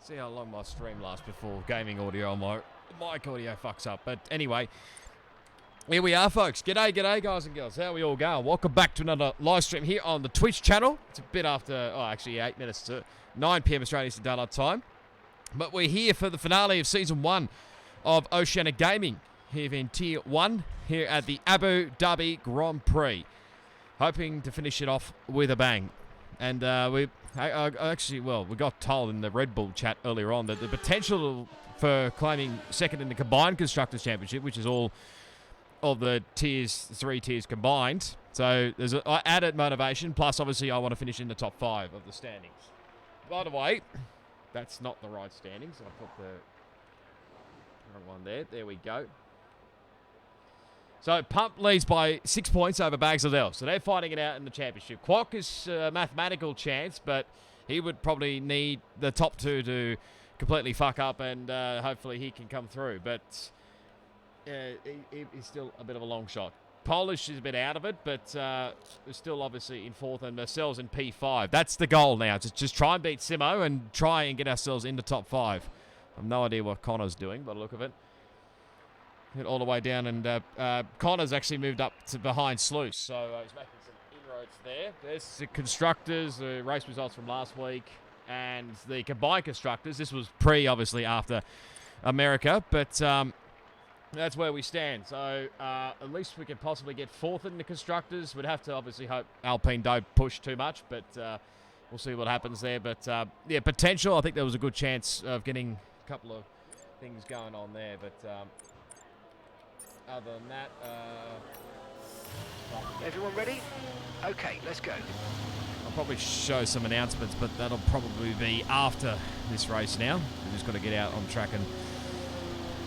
See how long my stream lasts before gaming audio on my mic audio fucks up. But anyway, here we are, folks. G'day, guys and girls. How are we all going? Welcome back to another live stream here on the Twitch channel. It's a bit after, actually 8 minutes to 9 p.m. Australian Eastern Daylight Time. But we're here for the finale of Season 1 of Oceania Gaming here in Tier 1 here at the Abu Dhabi Grand Prix. Hoping to finish it off with a bang. And we got told in the Red Bull chat earlier on that the potential for claiming second in the combined Constructors' Championship, which is all of the three tiers combined. So there's an added motivation, plus obviously I want to finish in the top 5 of the standings. By the way, that's not the right standings. I put the wrong one there. There we go. So Pump leads by 6 points over Bags Liddell. So they're fighting it out in the championship. Quack is a mathematical chance, but he would probably need the top 2 to completely fuck up, and hopefully he can come through. But he's still a bit of a long shot. Polish is a bit out of it, but we're still obviously in 4th, and ourselves in P5. That's the goal now. Just try and beat Simo and try and get ourselves into top 5. I have no idea what Connor's doing by the look of it. Hit all the way down, and Connor's actually moved up to behind Sluice, so he's making some inroads there. There's the Constructors, the race results from last week, and the combined Constructors. This was obviously, after America, but that's where we stand. So at least we can possibly get 4th in the Constructors. We'd have to obviously hope Alpine don't push too much, but we'll see what happens there. But yeah, potential. I think there was a good chance of getting a couple of things going on there, but other than that, everyone ready? Okay, let's go. I'll probably show some announcements, but that'll probably be after this race now. We've just got to get out on track and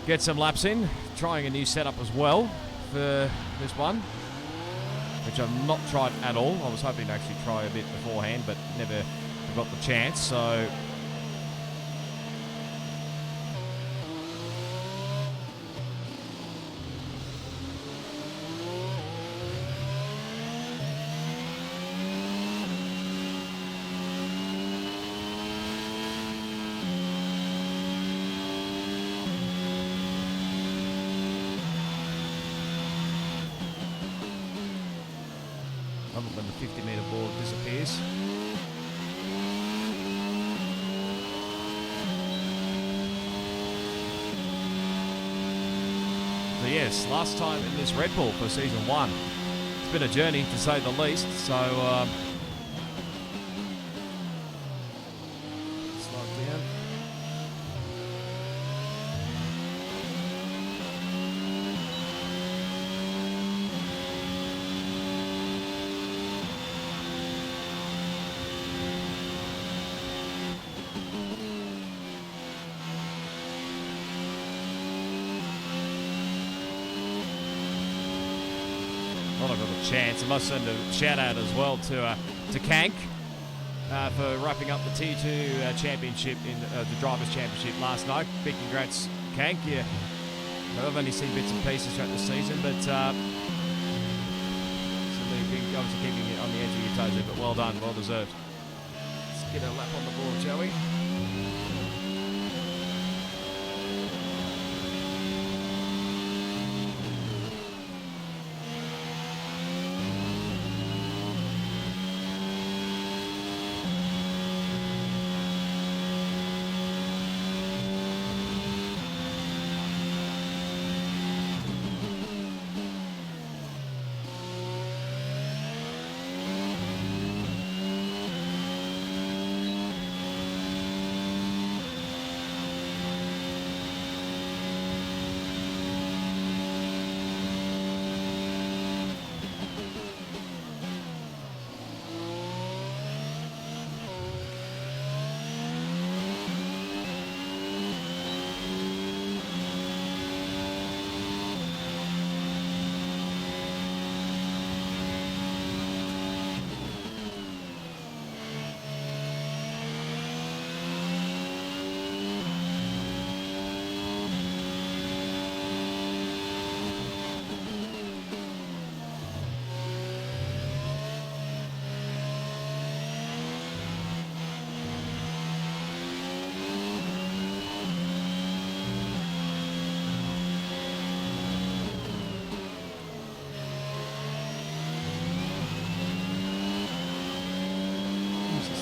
get some laps in. Trying a new setup as well for this one, which I've not tried at all. I was hoping to actually try a bit beforehand, but never got the chance, so when the 50-metre board disappears. So yes, last time in this Red Bull for Season 1. It's been a journey, to say the least, so slow it down. Not a good chance. I must send a shout out as well to Kank for wrapping up the T2 championship in the Drivers' Championship last night. Big congrats, Kank. Yeah, I've only seen bits and pieces throughout the season, but obviously keeping it on the edge of your toes there, but well done, well deserved. Let's get a lap on the board, shall we?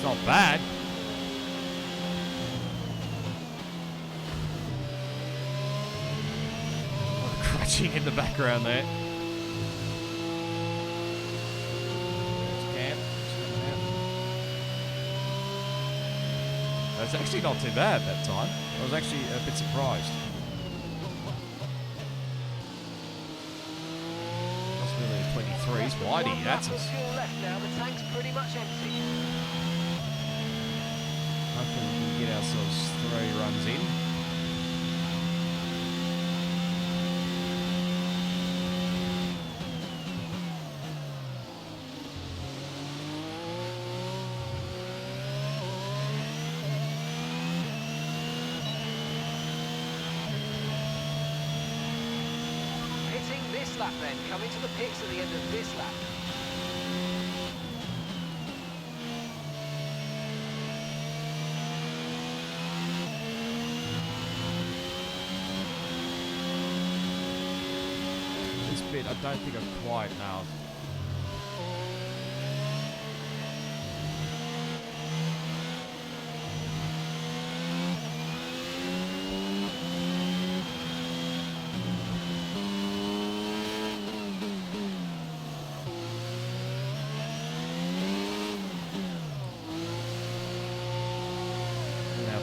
not bad. A lot of crunching in the background there. That's actually not too bad that time. I was actually a bit surprised. Must be the 23s. Whitey, that's us. Fuel left now. The tank's pretty much empty. Hopefully we can get ourselves 3 runs in. Lap then, coming to the pits at the end of this lap. This bit, I don't think I've quite nailed.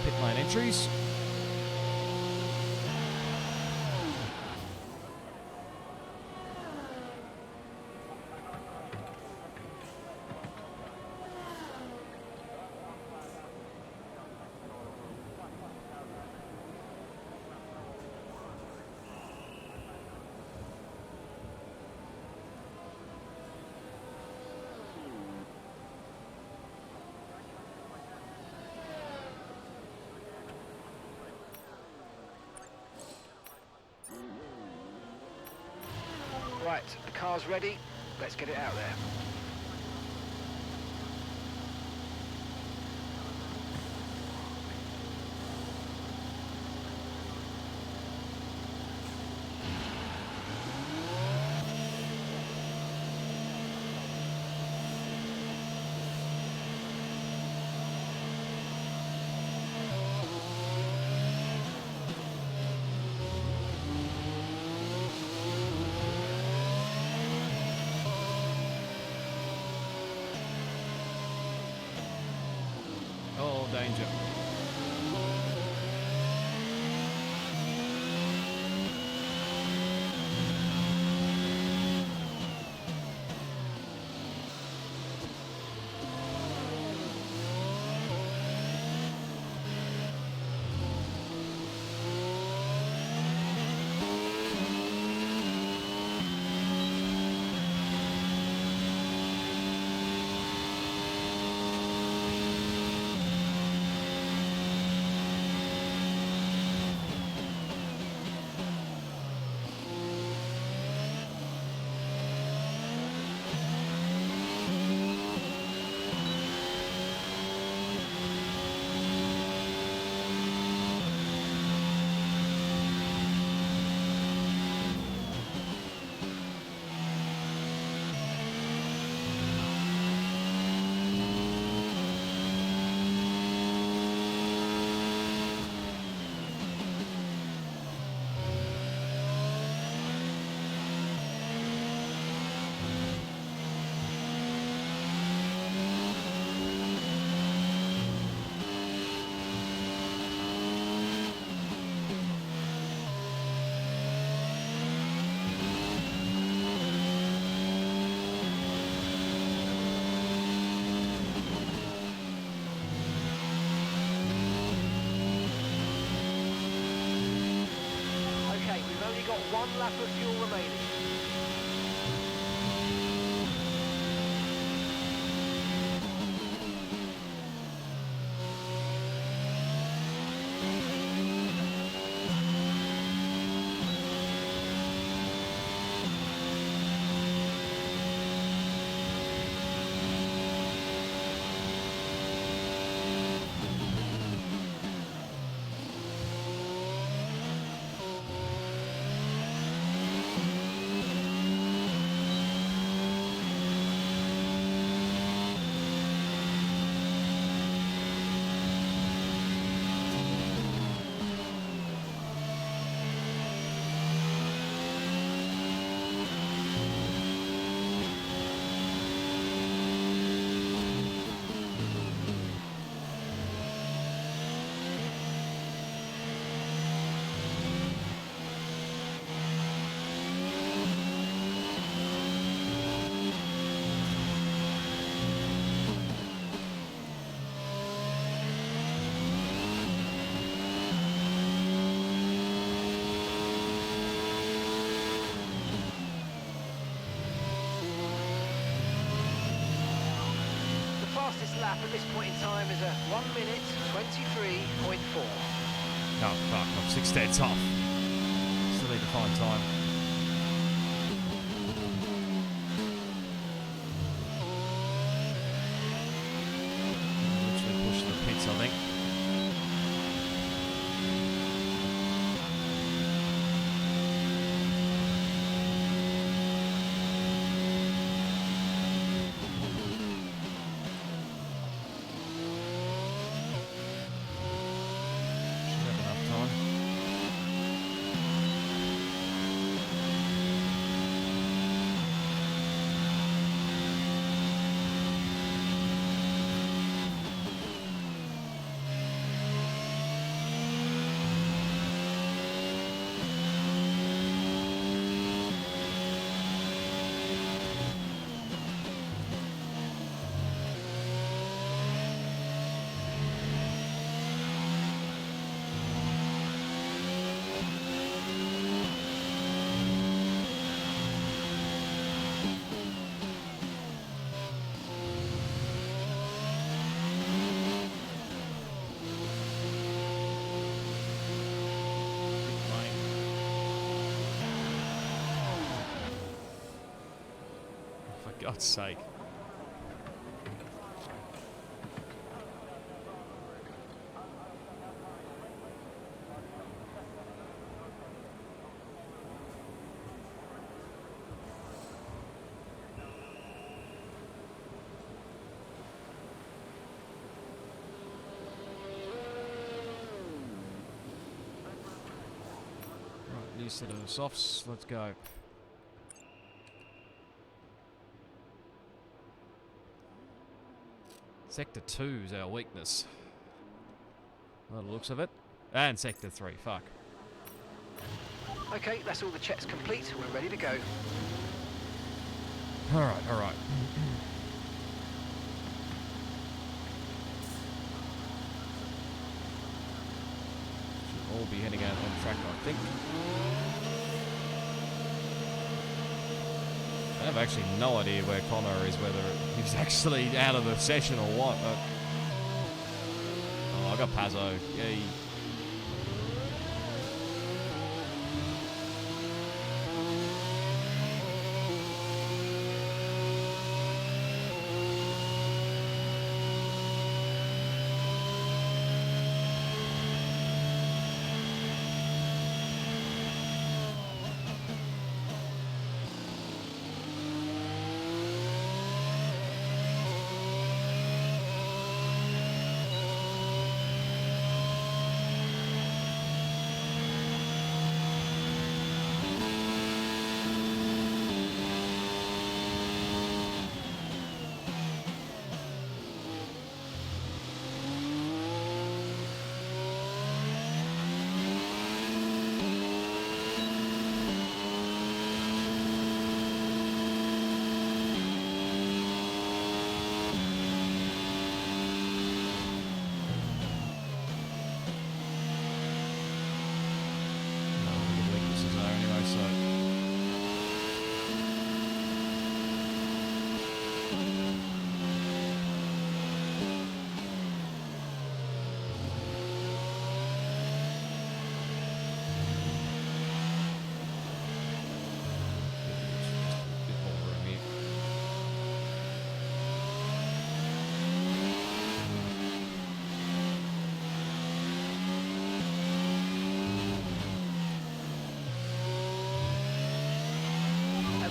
Pit lane entries. Right, the car's ready. Let's get it out there. Oh, danger. One lap of fuel remaining. fastest lap at this point in time is a 1 minute 23.4. Oh fuck, I'm 6/10 off. Still need to find time. Literally pushing the pits, I think. For God's sake. Right, new set of softs, let's go. Sector 2 is our weakness. By the looks of it. And Sector 3, fuck. Okay, that's all the checks complete. We're ready to go. Alright, alright. Should all be heading out on track, I think. I have actually no idea where Connor is, whether he's actually out of the session or what. Oh, I got Pazzo. Yay.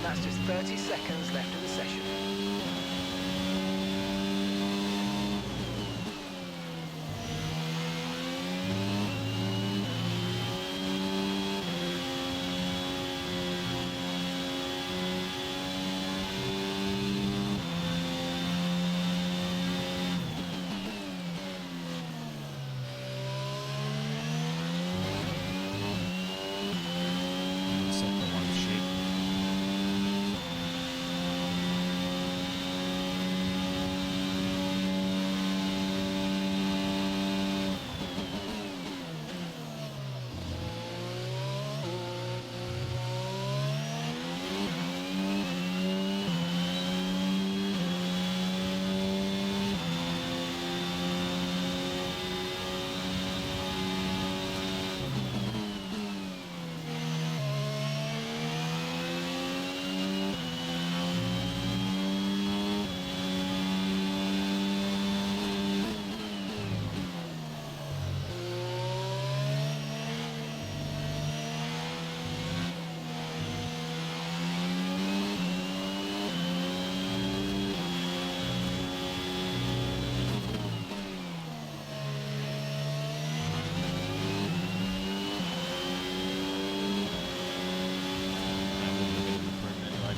That's just 30 seconds left in the session.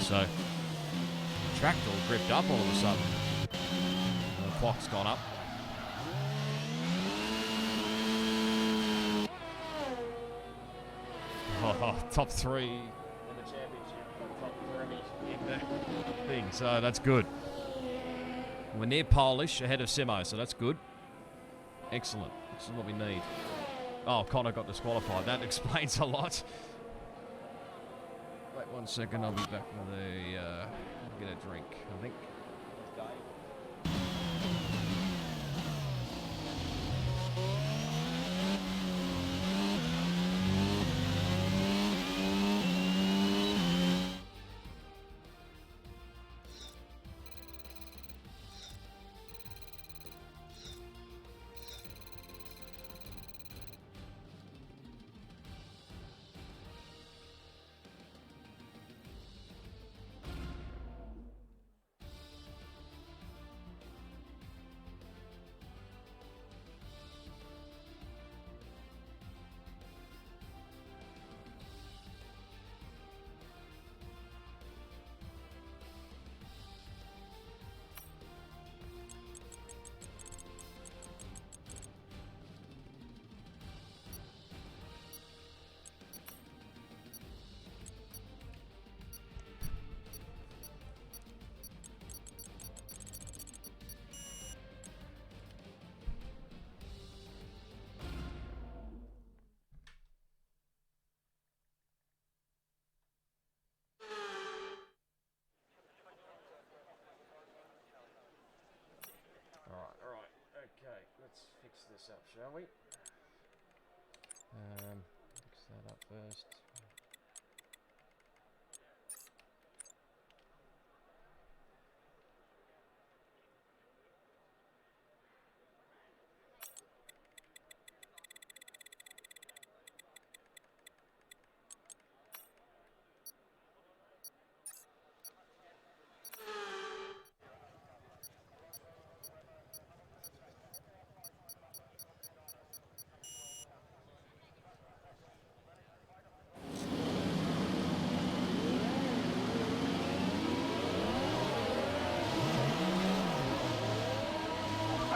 so the track all gripped up all of a sudden. And the clock's gone up. Oh, top 3 in the championship, top 3 in the thing, so that's good. We're near Polish, ahead of Simo, so that's good. Excellent. This is what we need. Oh, Connor got disqualified. That explains a lot. Wait 1 second, I'll be back with a get a drink, I think. Alright, okay, let's fix this up, shall we? Fix that up first.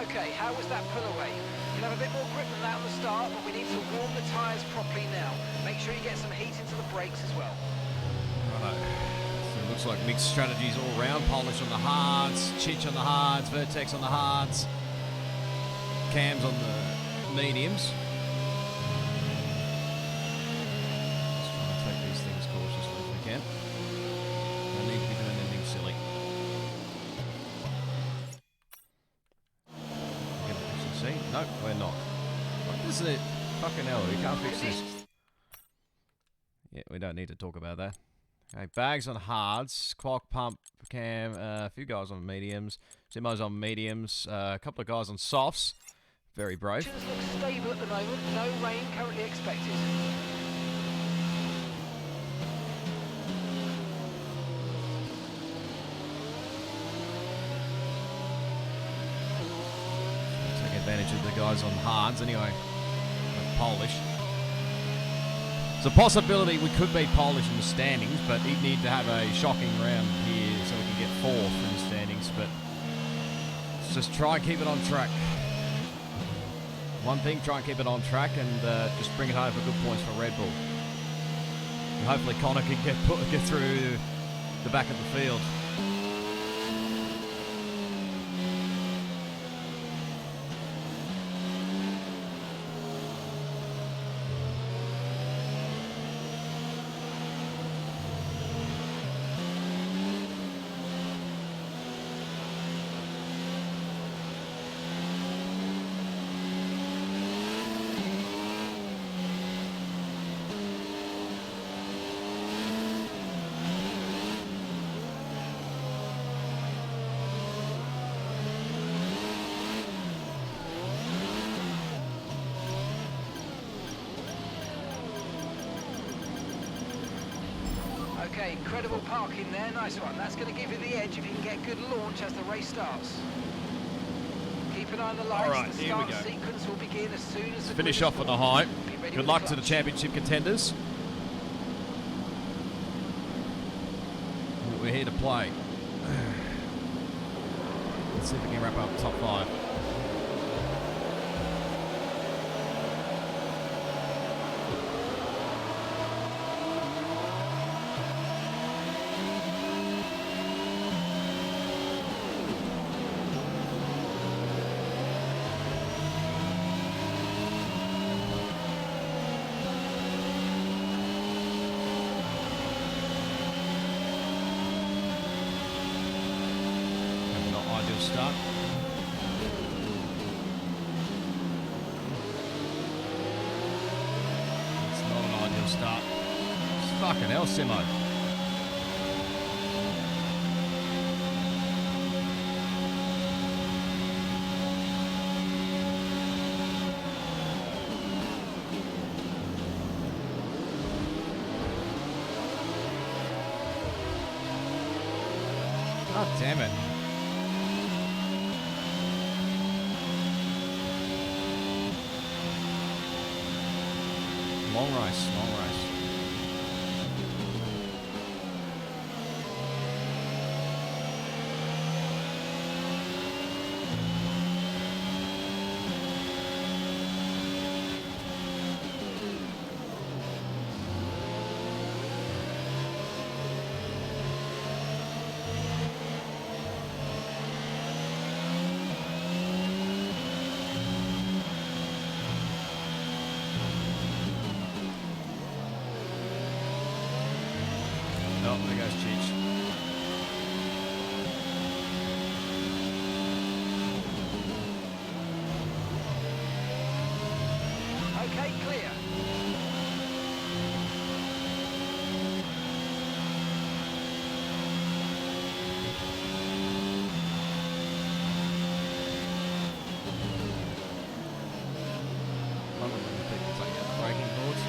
Okay, how was that pull away? You can have a bit more grip than that on the start, but we need to warm the tyres properly now. Make sure you get some heat into the brakes as well. Righto. So it looks like mixed strategies all round. Polish on the hards, Chich on the hards, Vertex on the hards, Cams on the mediums. Just trying to take these things cautiously if we can. Don't need to be doing anything silly. See? No, we're not. What is it? Fucking hell, we can't fix this. Yeah, we don't need to talk about that. Okay, bags on hards, clock pump cam, a few guys on mediums, Simo's on mediums, a couple of guys on softs. Very brave. Conditions look stable at the moment, no rain currently expected. Advantage of the guys on hards anyway, like Polish. It's a possibility we could beat Polish in the standings, but he'd need to have a shocking round here so we can get 4th in the standings, but let's just try and keep it on track. One thing, try and keep it on track and just bring it home for good points for Red Bull. And hopefully Connor can get through the back of the field. Okay, incredible parking there, nice one. That's going to give you the edge if you can get good launch as the race starts. Keep an eye on the lights. Alright, the here we start go. sequence will begin as soon as the Finish grid off is on a formed. high. Be ready Good with luck the to the clutch. championship contenders. here to play. Let's see if we can wrap up top 5. Start. It's not an ideal start. It's fucking hell, Simo. God damn it. Long race, long race. Oh, there goes Cheech. Okay, clear. Love it when people take out the braking boards.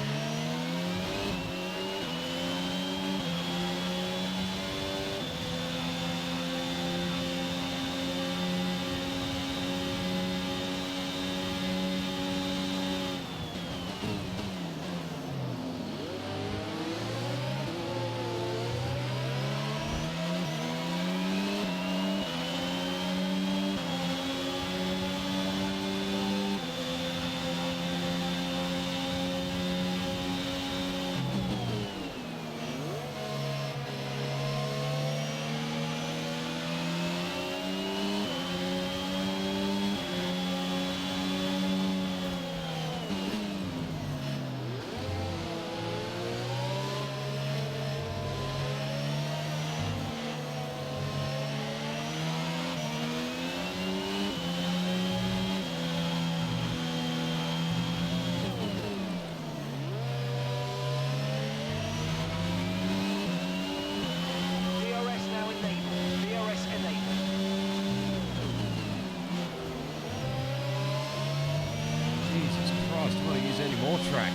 More track.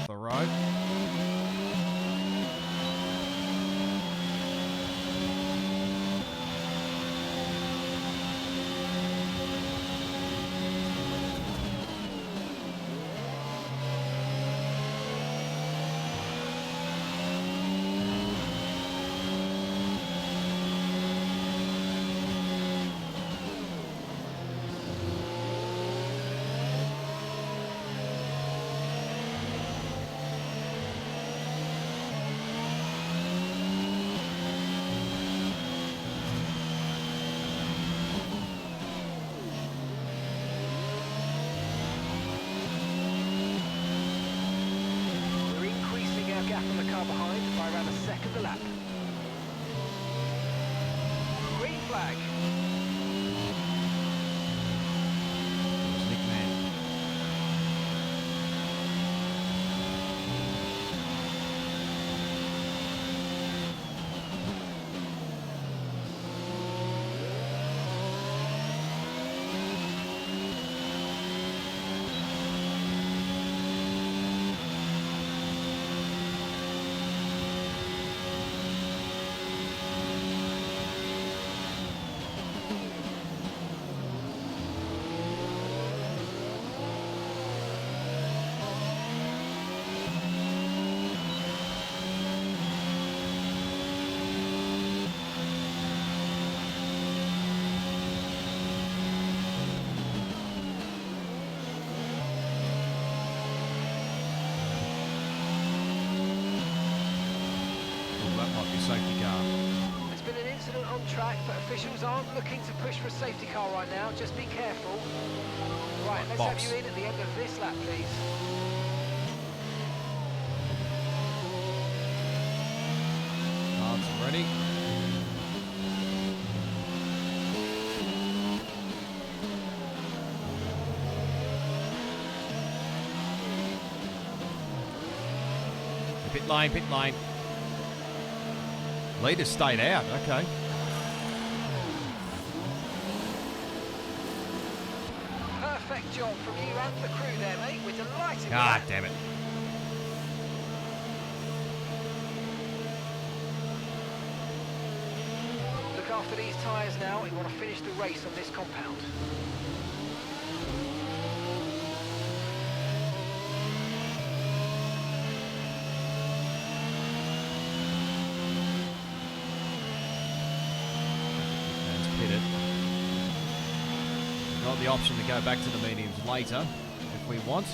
The road. flag. Slick man. safety car. There's been an incident on track, but officials aren't looking to push for a safety car right now. Just be careful. Right, let's box. have you in at the end of this lap, please. Cards ready. Pit lane, pit lane. Leader stayed out, okay. Perfect job from you and the crew there, mate. We're delighted with God that. damn it. Look after these tyres now. You want to finish the race on this compound. Got the option to go back to the mediums later if we want.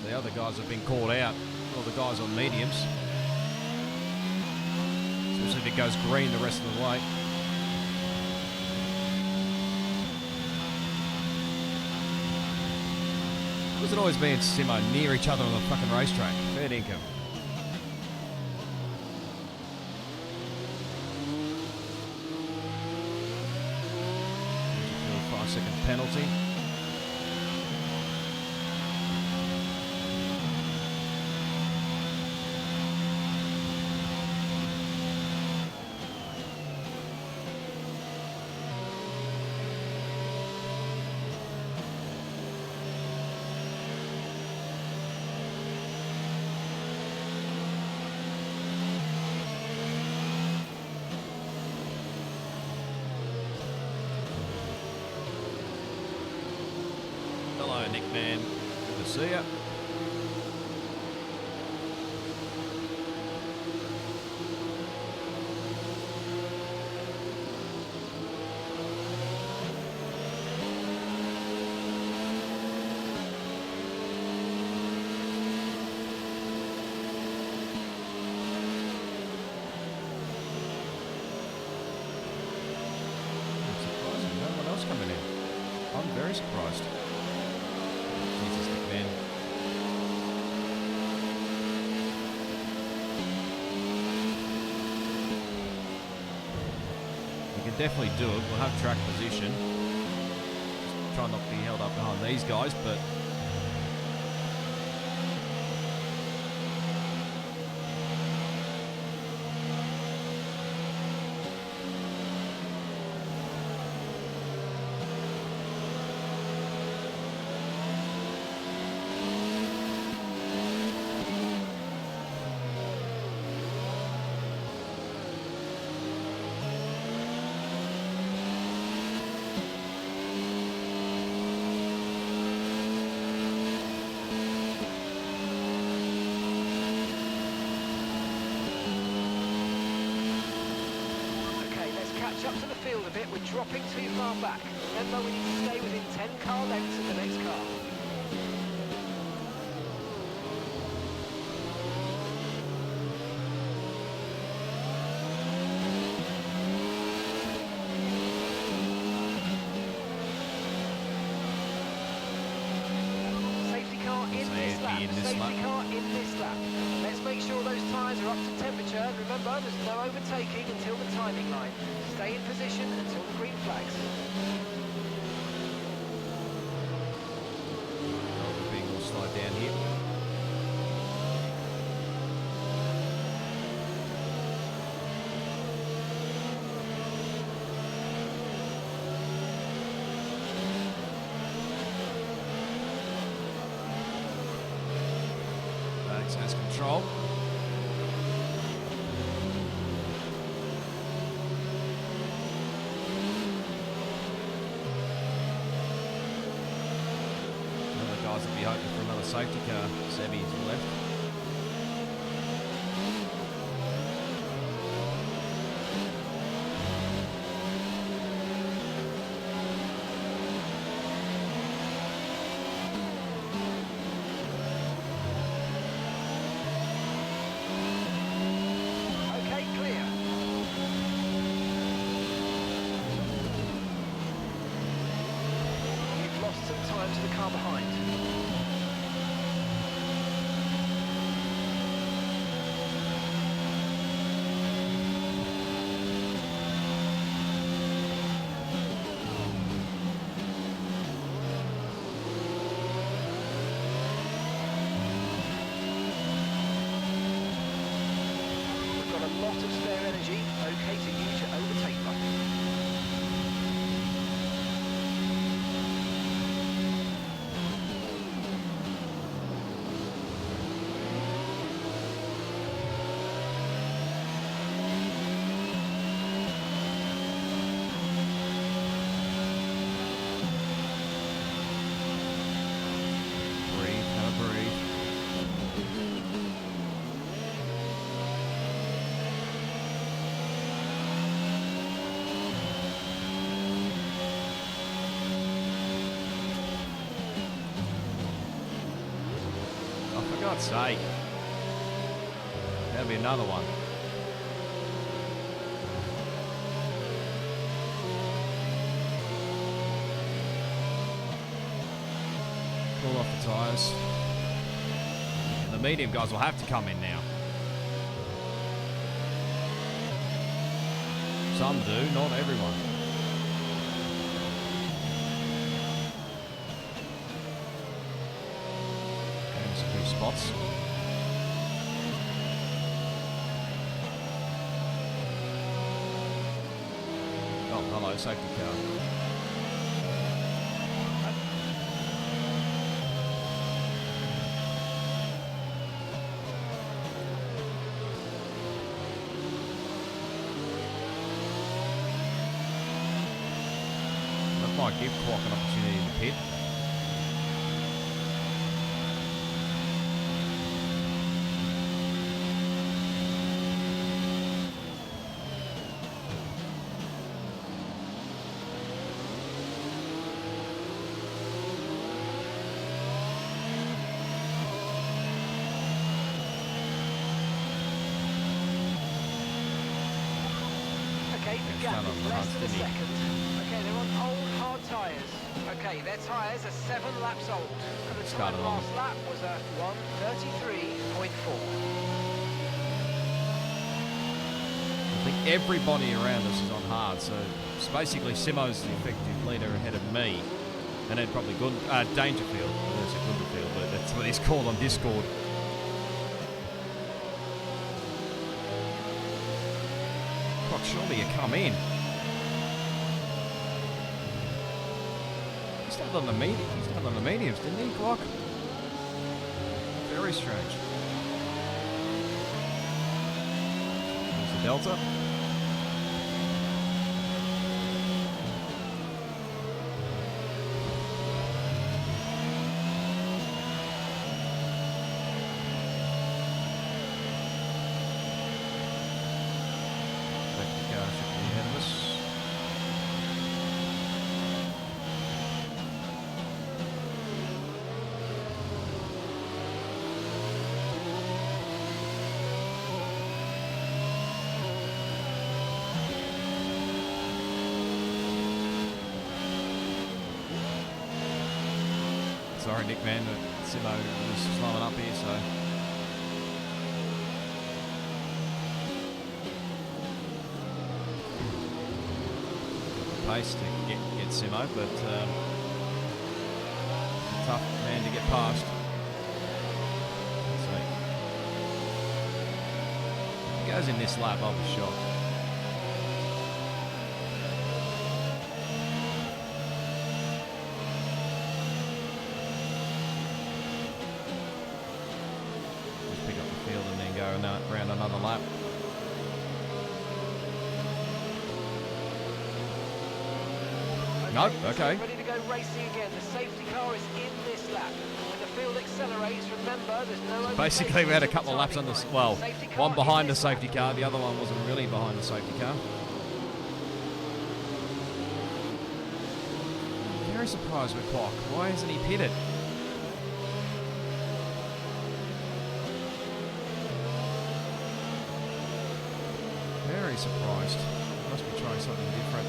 The other guys have been called out, all the guys on mediums. Especially if it goes green the rest of the way. Doesn't always be in Simo near each other on the fucking racetrack. Fair income. 5-second penalty. Hello, Nick Man. Good to see ya. I'm surprised no one else coming in. I'm very surprised. Jesus, Nick Man. We can definitely do it. We'll have track position. Just try not to be held up behind these guys, but Catch up to the field a bit, we're dropping too far back. Remember, we need to stay within 10 car lengths of the next car. Safety car in this lap. Safety car in this lap. Let's make sure those tyres are up to temperature. Remember, there's no overtaking until the timing line. Stay in position until the green flags. we're being all slowed down here. Alex has control. Guys will be hoping for another safety car. Sebby to the left. Okay, clear. car behind. We've got a lot of spare energy, okay to use your overtake button. Breathe, have a breathe. Oh, for God's sake. There'll be another one. Pull off the tyres. And the medium guys will have to come in now. Some do, not everyone. There's a few spots. Oh, hello, safety car. That might give Quark an opportunity to pit. Okay, the It's gap down on is the less hunt, than a isn't he? second. Okay, they're on old hard tyres. Okay, their tyres are 7 laps old. And the Started time on. last lap was a 1:33.4. I think everybody around us is on hard, so it's basically Simo's the effective leader ahead of me. And then probably Dangerfield. There's a Gunderfield, but that's what he's called on Discord. Fuck, surely you come in. He started on the mediums, didn't he, Clock? Very strange. There's the Delta. Safety car should be ahead of us. Sorry, Nick, man, but Simo was slowing up here, so. Pace to get Simo, but tough man to get past. Let's see. If he goes in this lap, I'll be shocked. Just pick up the field and then go around another lap. No, okay. Ready to go racing again. The safety car is in this lap. When the field accelerates, remember there's no overtaking Basically, we had a couple of laps on timing the line. well, Safety car one behind in the this lap. safety car, the other one wasn't really behind the safety car. Very surprised with Clock. Why isn't he pitted? Very surprised. Must be trying something different.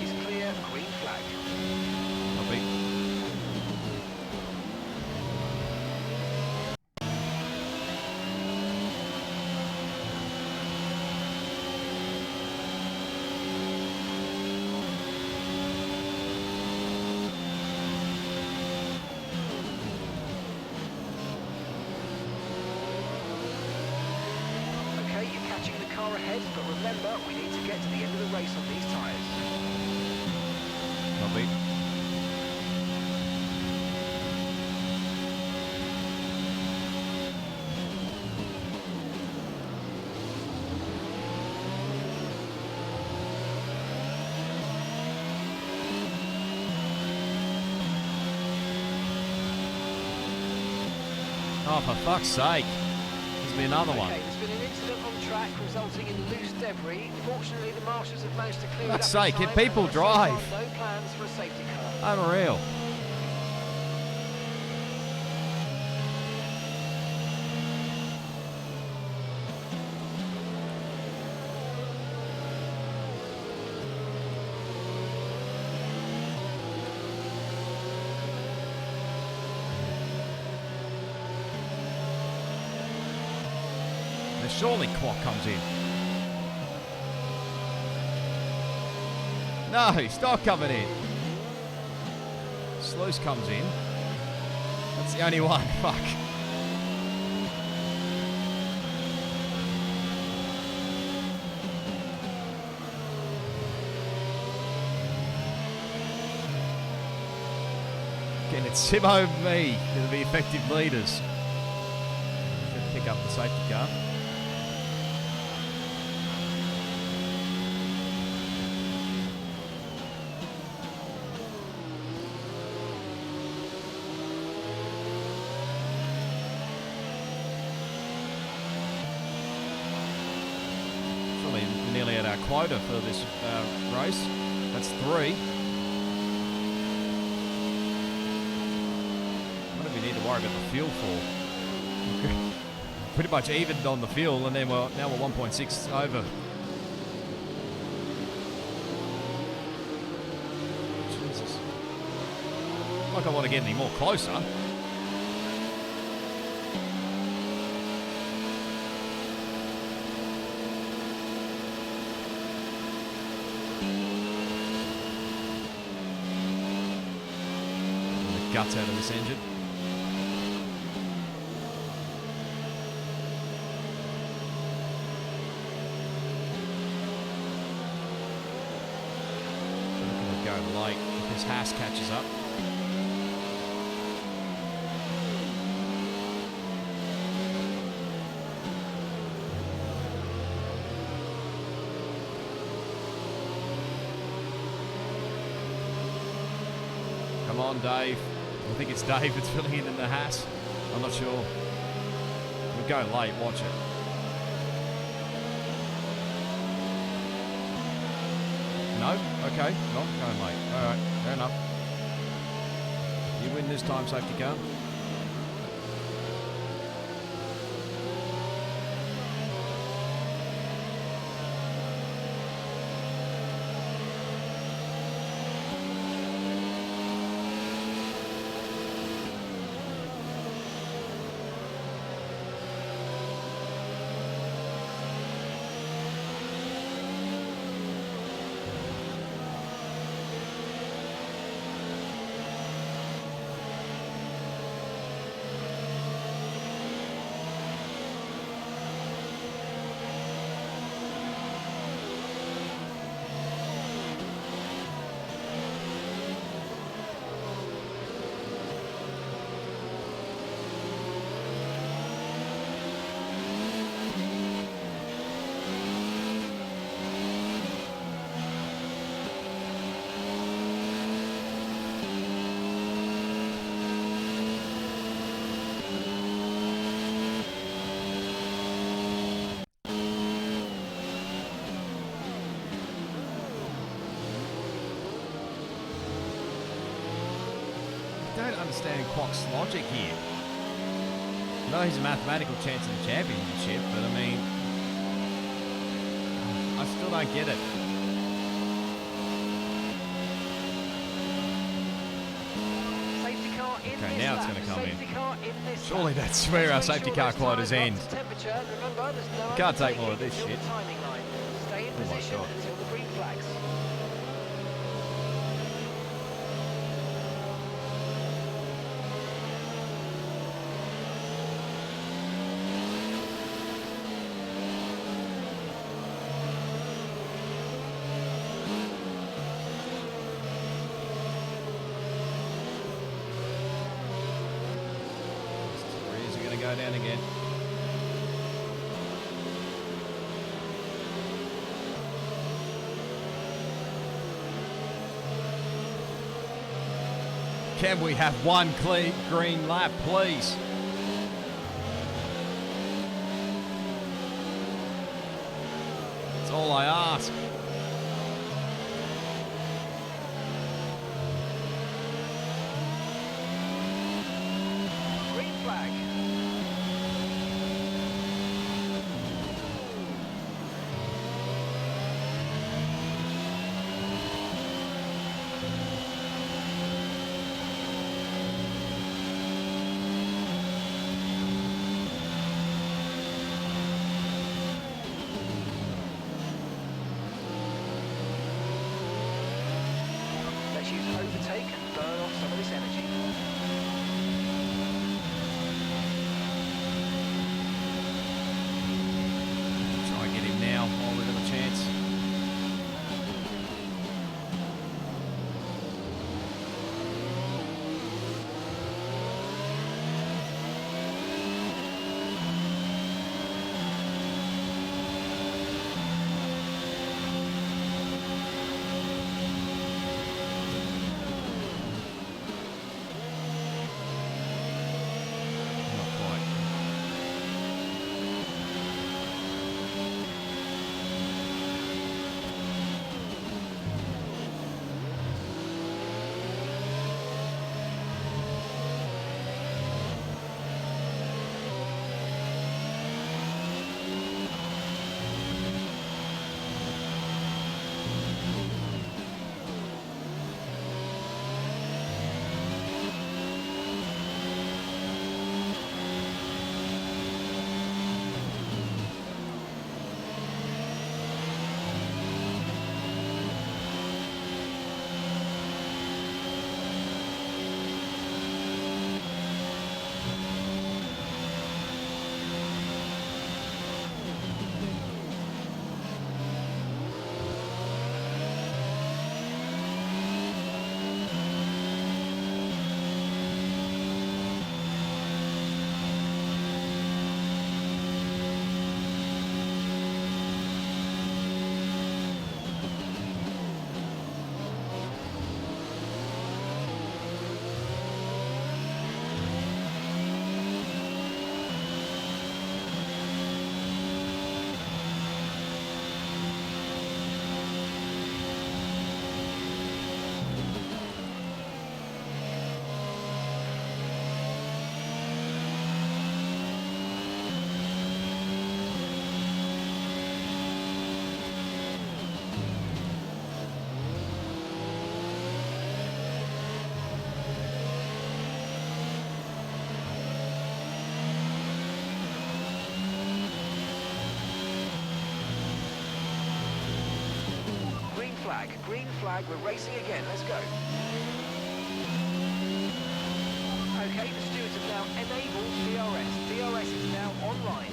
is clear, green flag. Copy. Okay, you're catching the car ahead, but remember, we need to get to the end of the race on these tyres. Copy. Oh, for fuck's sake. There's been another one. Okay, there's been an incident on track resulting in loose debris. Fortunately, the marshals have managed to clear it up. Fuck's in sake, time, can people and there are so drive? far no plans for a safety car. Unreal. Now surely Quack comes in. No, stop coming in. Sluice comes in. That's the only one. Fuck. Again, it's Simo and me that are the effective leaders. Should pick up the safety car. Nearly at our quota for this race. That's 3. What do we need to worry about the fuel for? Pretty much evened on the fuel, and then now we're 1.6 over. Jesus. Not like I want to get any more closer. Guts out of this engine. Looking to go late if this Haas catches up. Come on, Dave. I think it's Dave that's filling in the Haas. I'm not sure. We'll go late, watch it. No? Okay, not going late. Alright, fair enough. You win this time, safety car. I don't understand Quack's logic here. I know he's a mathematical chance in the championship, but I mean, I still don't get it. Okay, this now it's lap. going to come Safety in. car in this Surely lap. that's where our Let's make safety sure car those quotas tyres are up end. to temperature. Remember, there's no Can't take more of overtaking this until shit. the timing line. Stay in Oh my position God. until the green flags. Rears are going to go down again. Can we have one clean green lap, please? That's all I ask. Green flag. Let's use overtake and burn off some of this energy. Try and get him now while we've got a chance. Not quite. Green flag, we're racing again, let's go. Okay, the stewards have now enabled DRS. DRS is now online.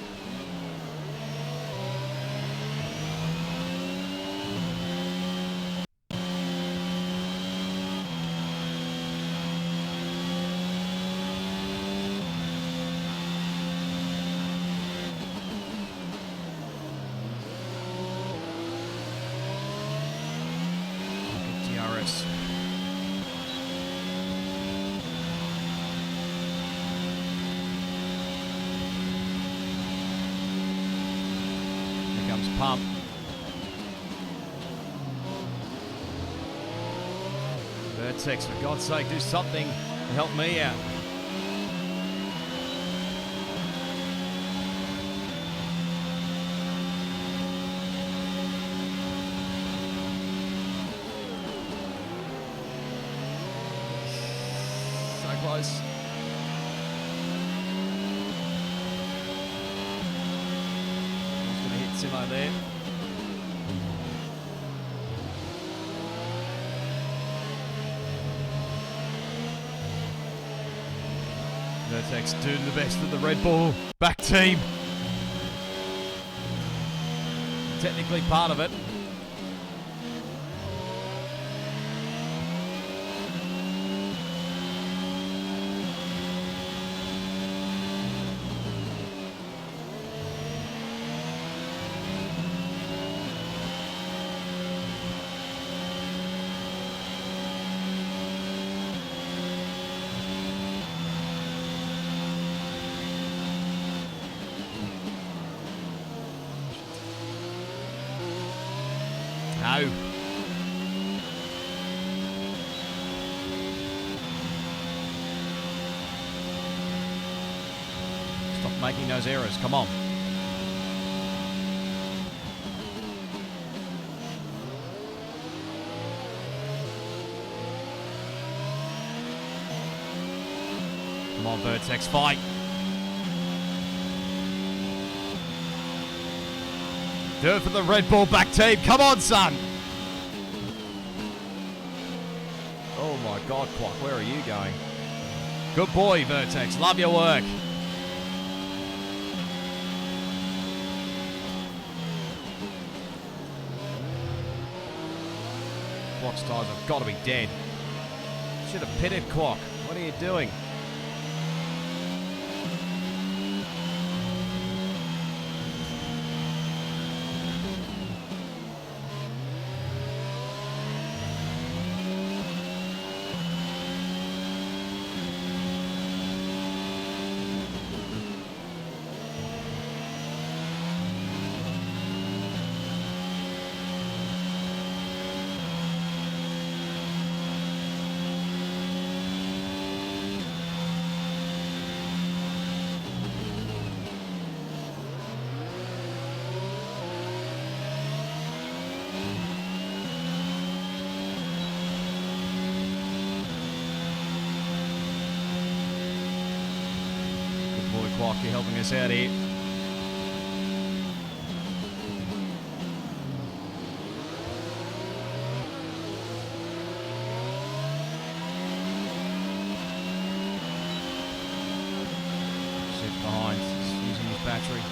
DRS. Here comes Pump. Vertex, for God's sake, do something to help me out. So close. Simo there. Vertex doing the best of the Red Bull back team. Technically part of it. No. Stop making those errors. Come on. Come on, Vertex, fight. Do it for the Red Bull back team. Come on, son. Oh my God, Quack, where are you going? Good boy, Vertex. Love your work. Quack's tires have got to be dead. Should have pitted, Quack. What are you doing? You're helping us out here. Sit behind, using his battery.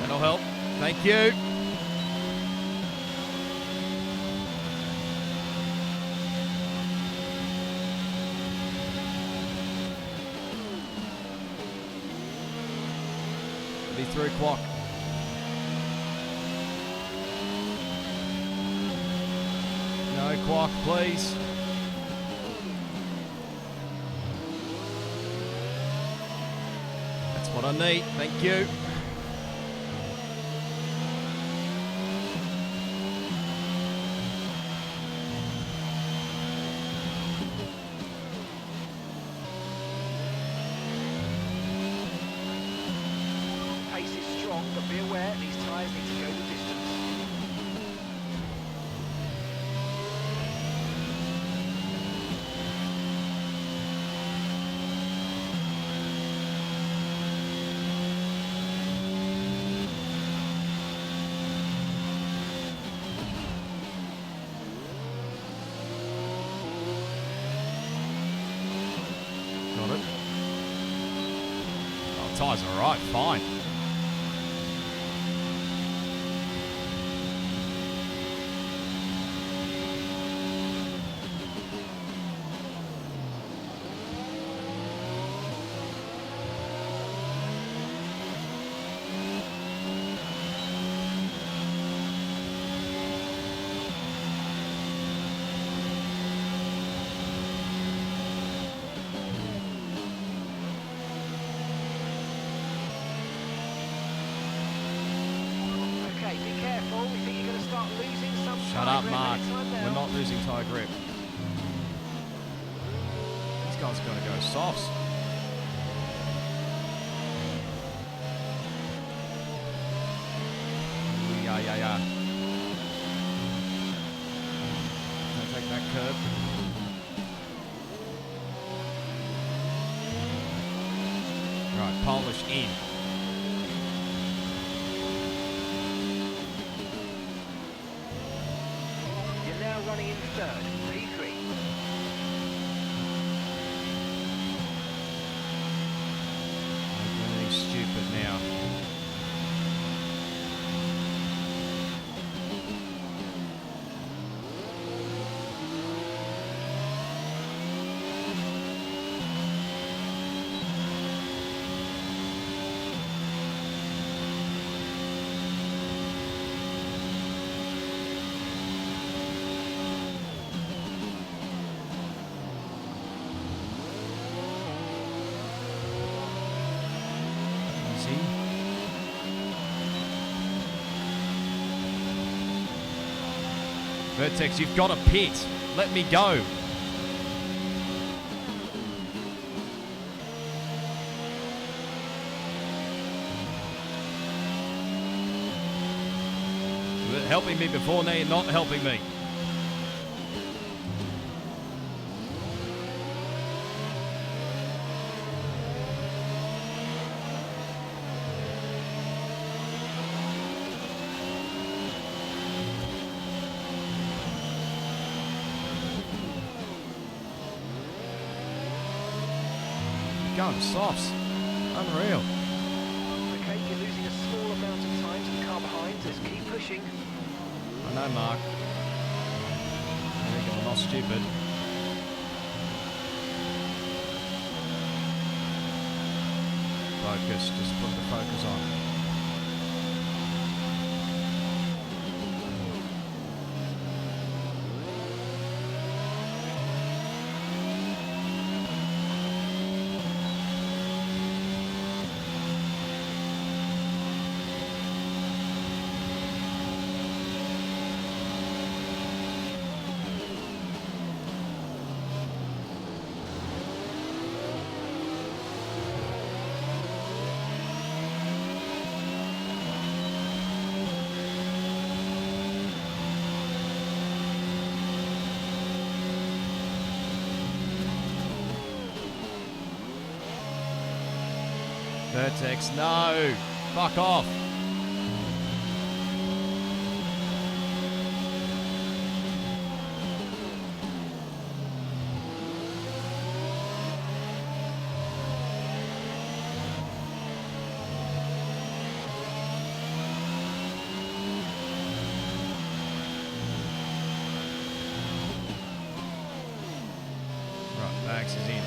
That'll help. Thank you. Be through, Quack. No, Quack, please. That's what I need. Thank you. But be aware, these tyres need to go the distance. tyres are alright, fine. Shut up, Mark. We're not losing tyre grip. These guys are going to go softs. Yeah. Don't take that curb. Right, Polish in. Running in third, P3. I'm really stupid now. Vertex, you've got a pit. Let me go. You were helping me before, now you're not helping me. Going softs. Unreal. Okay, you're losing a small amount of time to the car behind. Just keep pushing. I know, Mark. I think I'm not stupid. Focus. Just put the focus on. Vertex, no! Fuck off! Right, Max is in.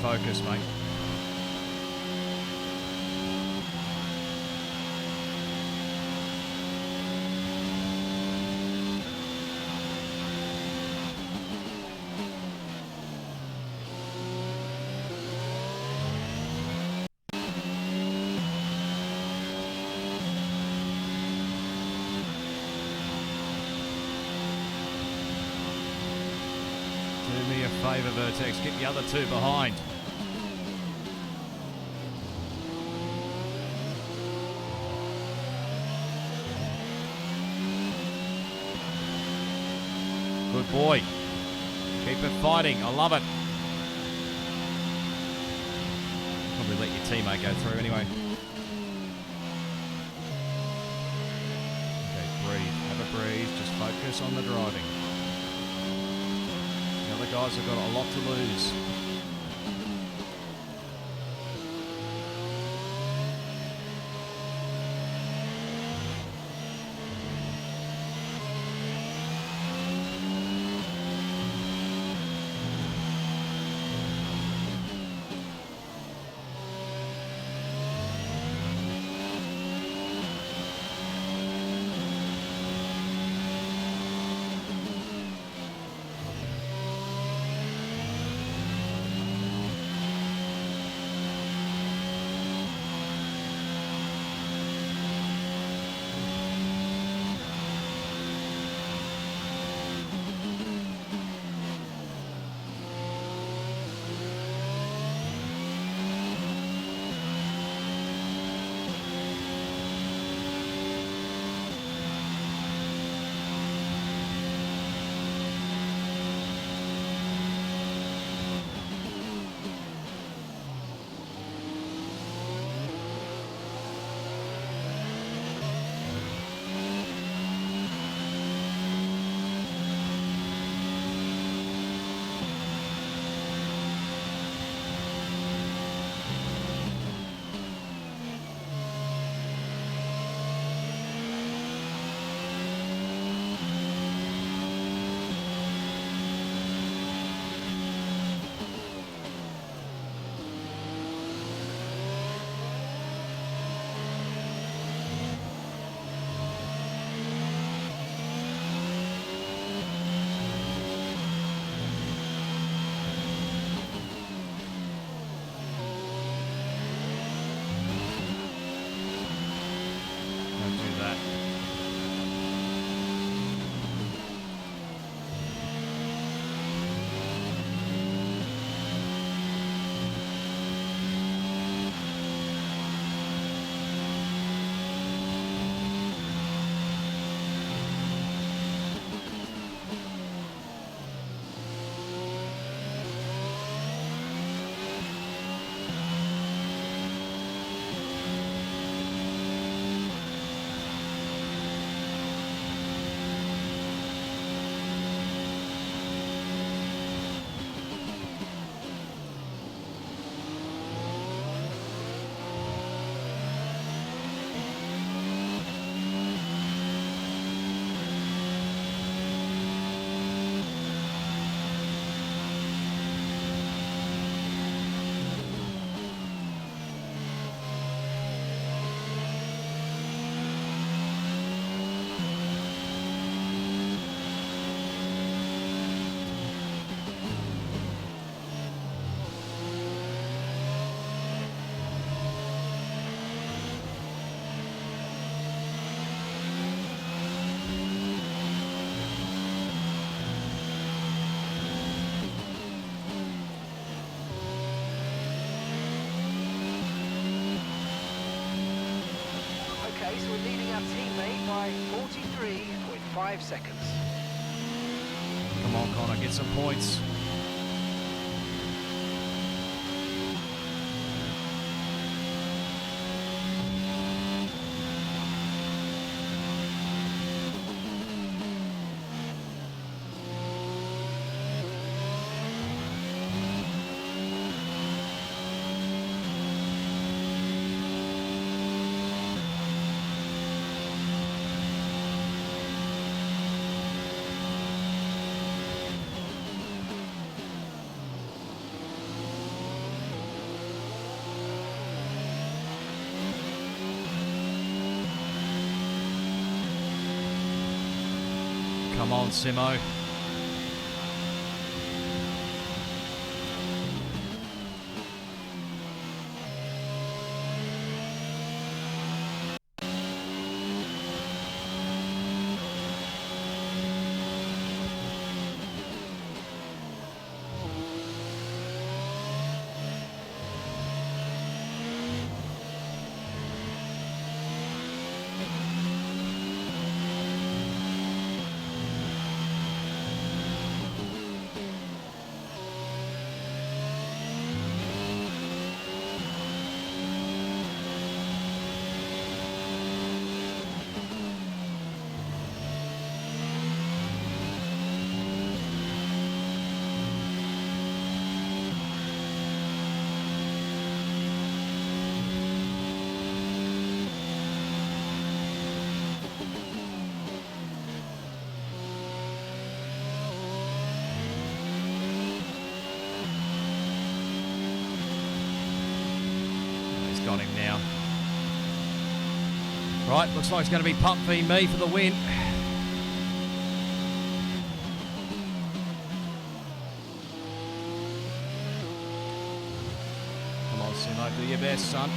Focus, mate. Do me a favour, Vertex. Get the other two behind. Good boy. Keep it fighting. I love it. Probably let your teammate go through anyway. Okay, breathe. breeze. Just focus on the driving. The other guys have got a lot to lose. So we're leading our teammate by 43.5 seconds. Come on, Connor, get some points. Come on, Simo. got him now. Right, looks like it's going to be Pump v me for the win. Come on, Simo, do your best, son.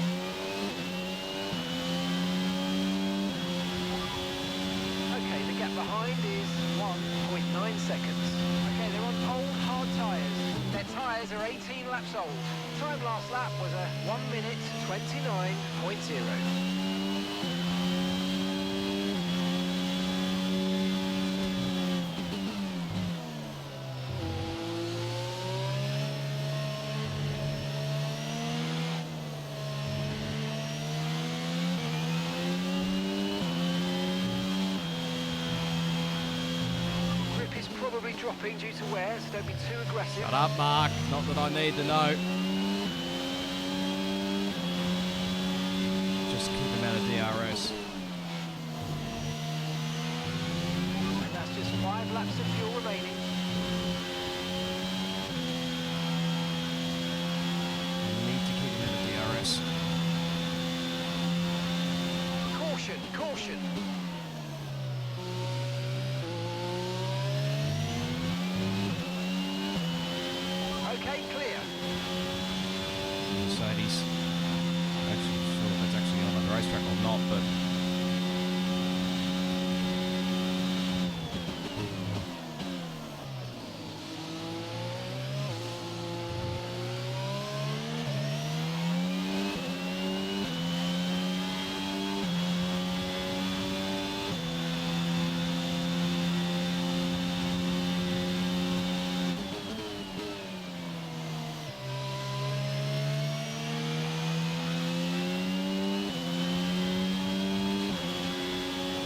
Okay, the gap behind is 1.9 seconds. Okay, they're on old hard tyres. Their tyres are 18 laps old. Time last lap was a 1 minute 29.0. Probably dropping due to wear, so don't be too aggressive. Shut up, Mark. Not that I need to know. Just keep him out of DRS. And that's just 5 laps of fuel remaining. Need to keep him out of DRS. Caution, caution. Okay, clear. Mercedes. Actually, sure if that's actually on the racetrack or not, but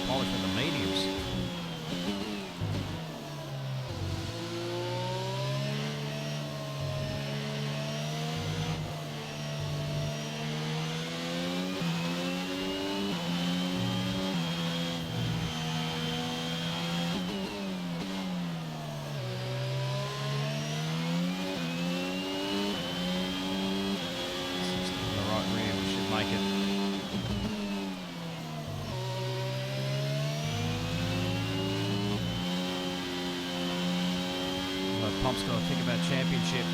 polish with the mediums. The right rear, we should make it. Pump's got to think about championship.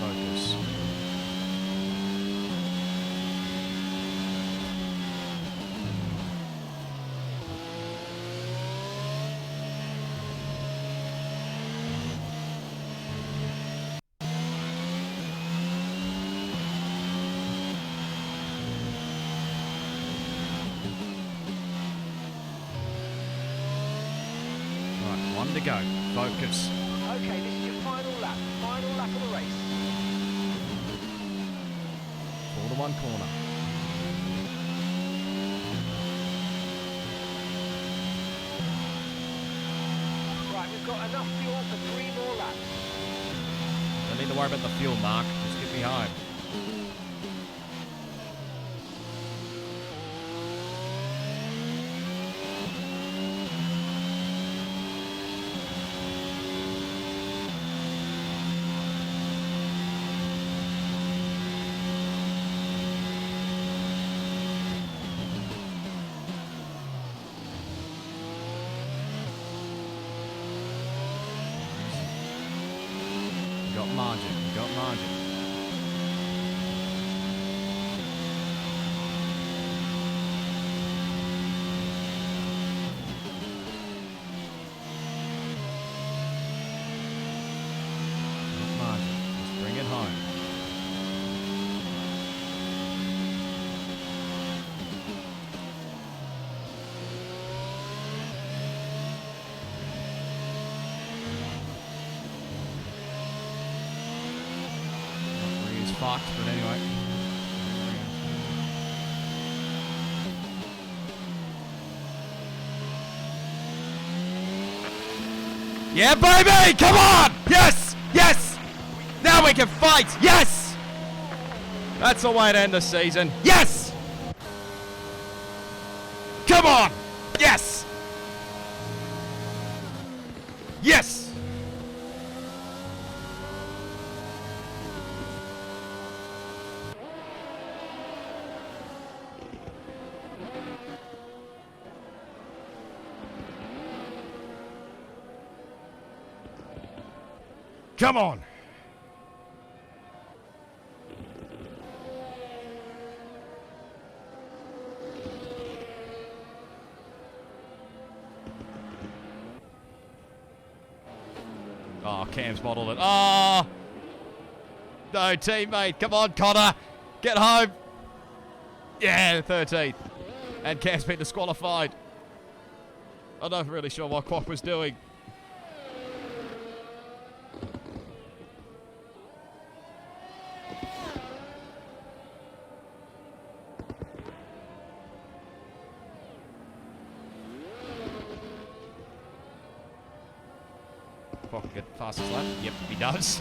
Focus. Right, one to go. Focus. Okay, this is your final lap of the race. 4 to 1 corner. Right, we've got enough fuel for 3 more laps. Don't need to worry about the fuel, Mark. Just get me home. Got margin. Let's bring it home. fucked, but anyway. Yeah, baby! Come on! Yes! Yes! Now we can fight! Yes! That's the way to end the season. Yes! Come on! Yes! Yes! Come on! Oh, Cam's bottled it. Oh! No, teammate. Come on, Connor. Get home. Yeah, 13th. And Cam's been disqualified. I'm not really sure what Quack was doing. Quack can get fastest lap. Yep, he does.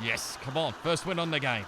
Yes, come on. First win on the game.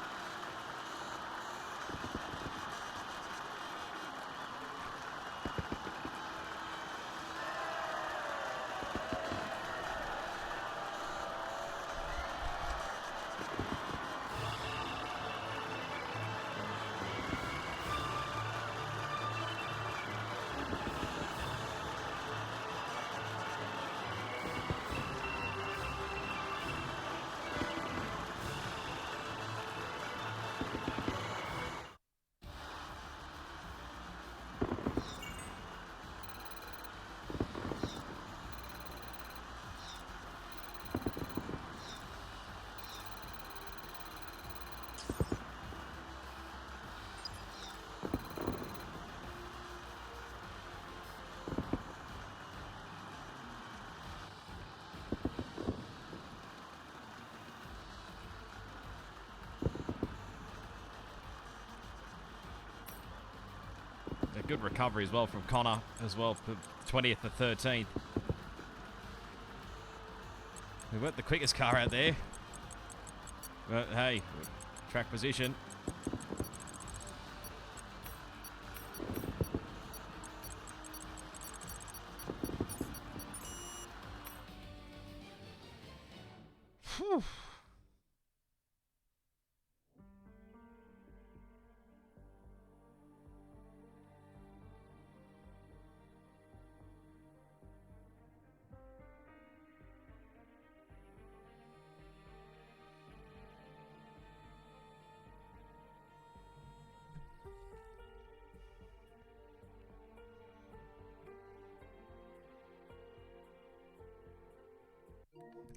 A good recovery as well from Connor as well, 20th to 13th. We weren't the quickest car out there. But hey, track position. Whew.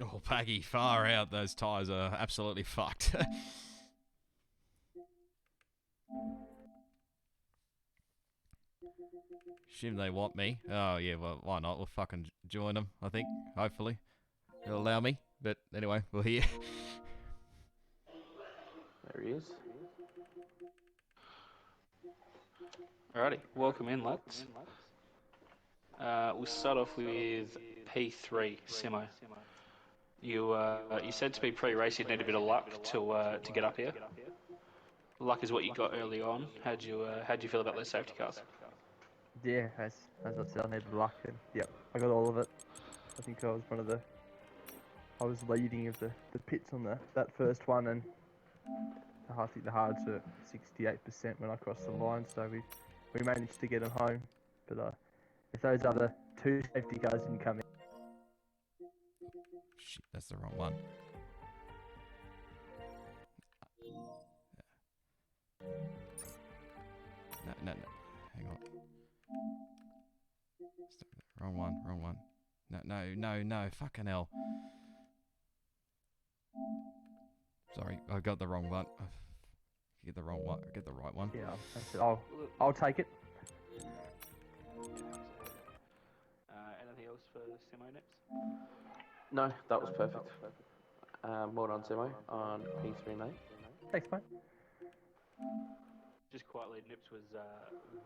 Oh, Paggy, far out. Those tyres are absolutely fucked. Shim, they want me. Oh, yeah, well, why not? We'll fucking join them, I think. Hopefully. They'll allow me. But anyway, we'll hear. There he is. Alrighty, welcome in, lads. We'll start off with P3, Simo. You said to be pre-race you'd need a bit of luck to get up here. Luck is what you got early on. How'd you feel about those safety cars? Yeah, as I said, I needed luck, and yep, I got all of it. I think I was leading of the pits on that first one, and I think the hards were 68% when I crossed the line, so we managed to get them home. But if those other two safety cars didn't come in. Shit, that's the wrong one. Wrong one, wrong one. No, fucking hell. Sorry, I got the wrong one. Get the wrong one, get the right one. Yeah, that's it. I'll take it. Anything else for Simo Nips? No, that was perfect. Well done, Simo, on P3, mate. Thanks, mate. Just quietly, Nips was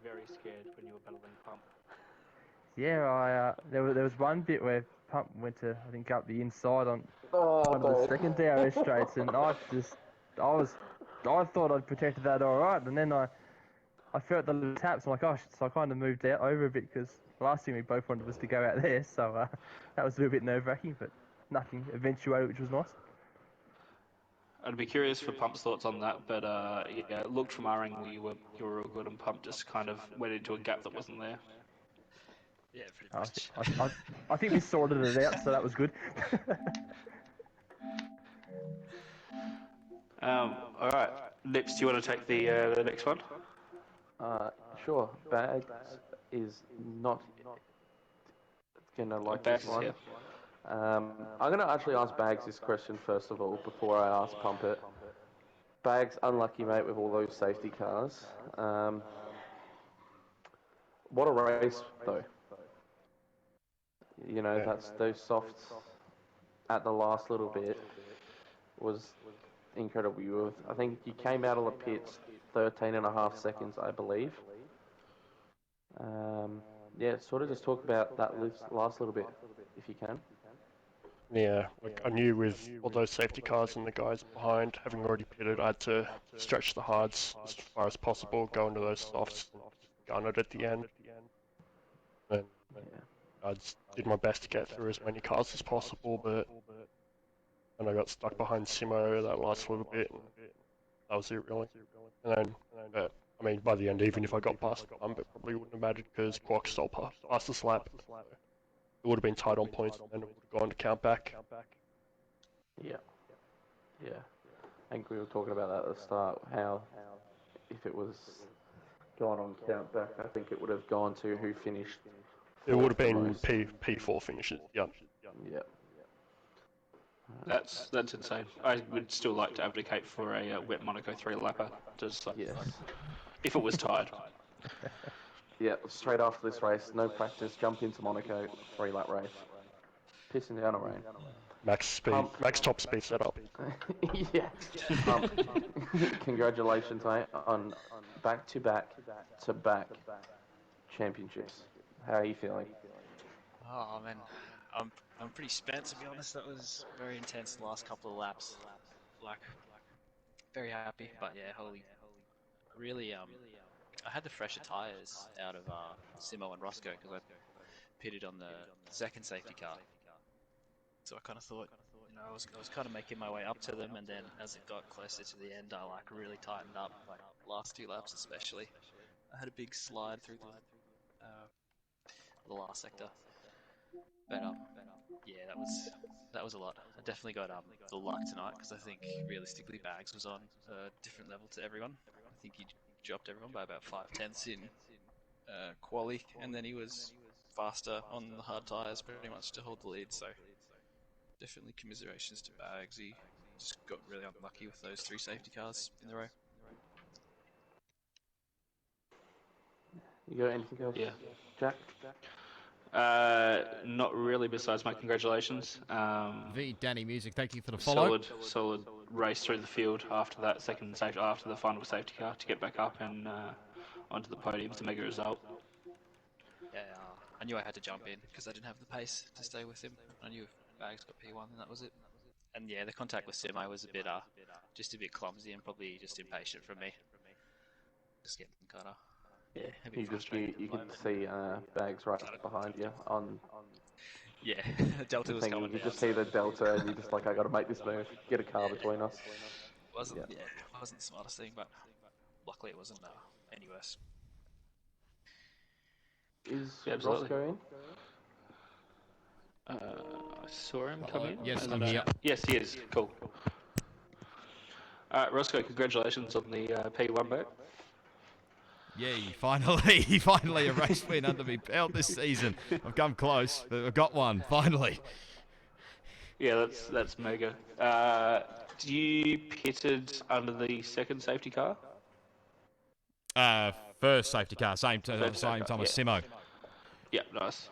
very scared when you were battling Pump. Yeah, there was one bit where Pump went to, I think, up the inside on Oh, one of the second DRS straights, and I thought I'd protected that all right, and then I felt the little taps. I'm like, oh, shit. So I kind of moved out over a bit because the last thing we both wanted was to go out there. So that was a little bit nerve-wracking, but nothing eventuated, which was nice. I'd be curious for Pump's thoughts on that, but yeah, it looked from our angle you were real good, and Pump just kind of went into a gap that wasn't there. Yeah, pretty much. I think we sorted it out, so that was good. All right, Nips, do you want to take the next one? Sure. Bags is not gonna like Bags this is one. here. I'm gonna actually ask Bags this question first of all before I ask Pump it. Bags, unlucky mate with all those safety cars. What a race though. You know, that's those softs at the last little bit was incredible. I think you came out of the pits 13.5 seconds, I believe. Yeah, sort of just talk about that last little bit, if you can. Yeah, like I knew with all those safety cars and the guys behind, having already pitted, I had to stretch the hards as far as possible, go into those softs, and gun it at the end. And I just did my best to get through as many cars as possible, but and I got stuck behind Simo that last little bit, and that was it really. And then, but, I mean, by the end, even if I got past the bump, it probably wouldn't have mattered because Quark stole past the slap. It would have been tight on points, and then it would have gone to count back. Yeah. Yeah. I think we were talking about that at the start, how if it was gone on count back, I think it would have gone to who finished. It would have been P4 finishes, yeah. Yeah. That's insane. I would still like to advocate for a wet Monaco 3-lapper, just like, Yes. if it was tied. Yeah, straight after this race, no practice, jump into Monaco, 3-lap race. Pissing down the rain. Max speed, Pump. max top speed setup. Yeah. Congratulations, mate, on back-to-back championships. How are you feeling? Oh man, I'm pretty spent to be honest. That was very intense the last couple of laps. Like, very happy, but yeah, really I had the fresher tyres out of Simo and Roscoe because I pitted on the second safety car. So I kind of thought, you know, I was kind of making my way up to them, and then as it got closer to the end, I like really tightened up. Like last 2 laps especially, I had a big slide through the last sector. But yeah, that was a lot. I definitely got the luck tonight because I think realistically Bags was on a different level to everyone. I think he dropped everyone by about 5/10 in quali, and then he was faster on the hard tyres pretty much to hold the lead. So definitely commiserations to Bags. He just got really unlucky with those 3 safety cars in the row. You got anything else? Yeah. Jack? Not really, besides my congratulations. Danny Music, thank you for the follow. Solid race through the field after that after the final safety car to get back up and onto the podium. It's a mega result. Yeah, I knew I had to jump in because I didn't have the pace to stay with him. I knew if Bags got P1, and that was it. And yeah, the contact with Simo was just a bit clumsy and probably just impatient from me. Just getting kind of a bit frustrated. You could see Bags right behind you on. Yeah, Delta was coming You down. just see the Delta, and you're just like, I got to make this move, get a car between us. Wasn't the smartest thing, but luckily it wasn't any worse. Is absolutely. Roscoe in? I saw him come in. Yes, I'm here. Yes, he is. Cool. Alright, Roscoe, congratulations on the P1 vote. Yeah, finally a race win under me belt this season. I've come close, but I've got one, finally. Yeah, that's mega. You pitted under the second safety car? First safety car, same time car, as yeah. Simo. Yeah, nice.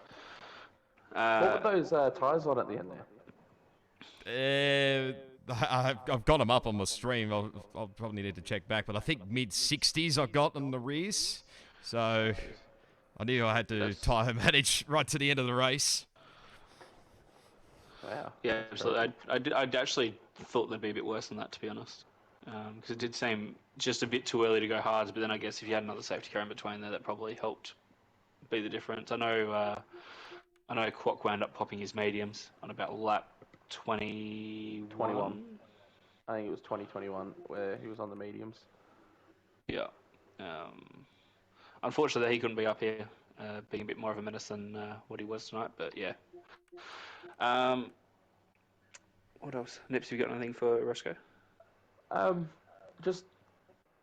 What were those tyres on at the end there? I've got them up on my stream. I'll probably need to check back, but I think mid-60s I got on the rears. So I knew I had to tyre manage right to the end of the race. Wow. Yeah, absolutely. I'd actually thought they'd be a bit worse than that, to be honest. Because it did seem just a bit too early to go hards, but then I guess if you had another safety car in between there, that probably helped be the difference. I know Quack wound up popping his mediums on about lap 21. I think it was 2021 where he was on the mediums. Yeah. Unfortunately, he couldn't be up here, being a bit more of a menace than what he was tonight, but yeah. What else? Nips, have you got anything for Roscoe? Just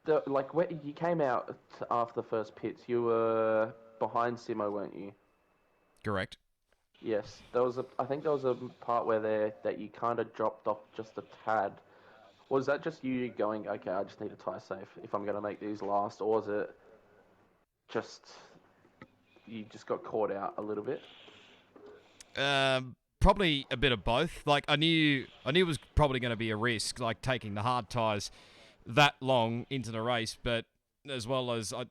when you came out after the first pits, you were behind Simo, weren't you? Correct. Yes, I think there was a part where that you kind of dropped off just a tad. Was that just you going, okay, I just need to tie safe if I'm going to make these last, or was it just you just got caught out a little bit? Probably a bit of both. Like I knew it was probably going to be a risk, like taking the hard tyres that long into the race, but as well as I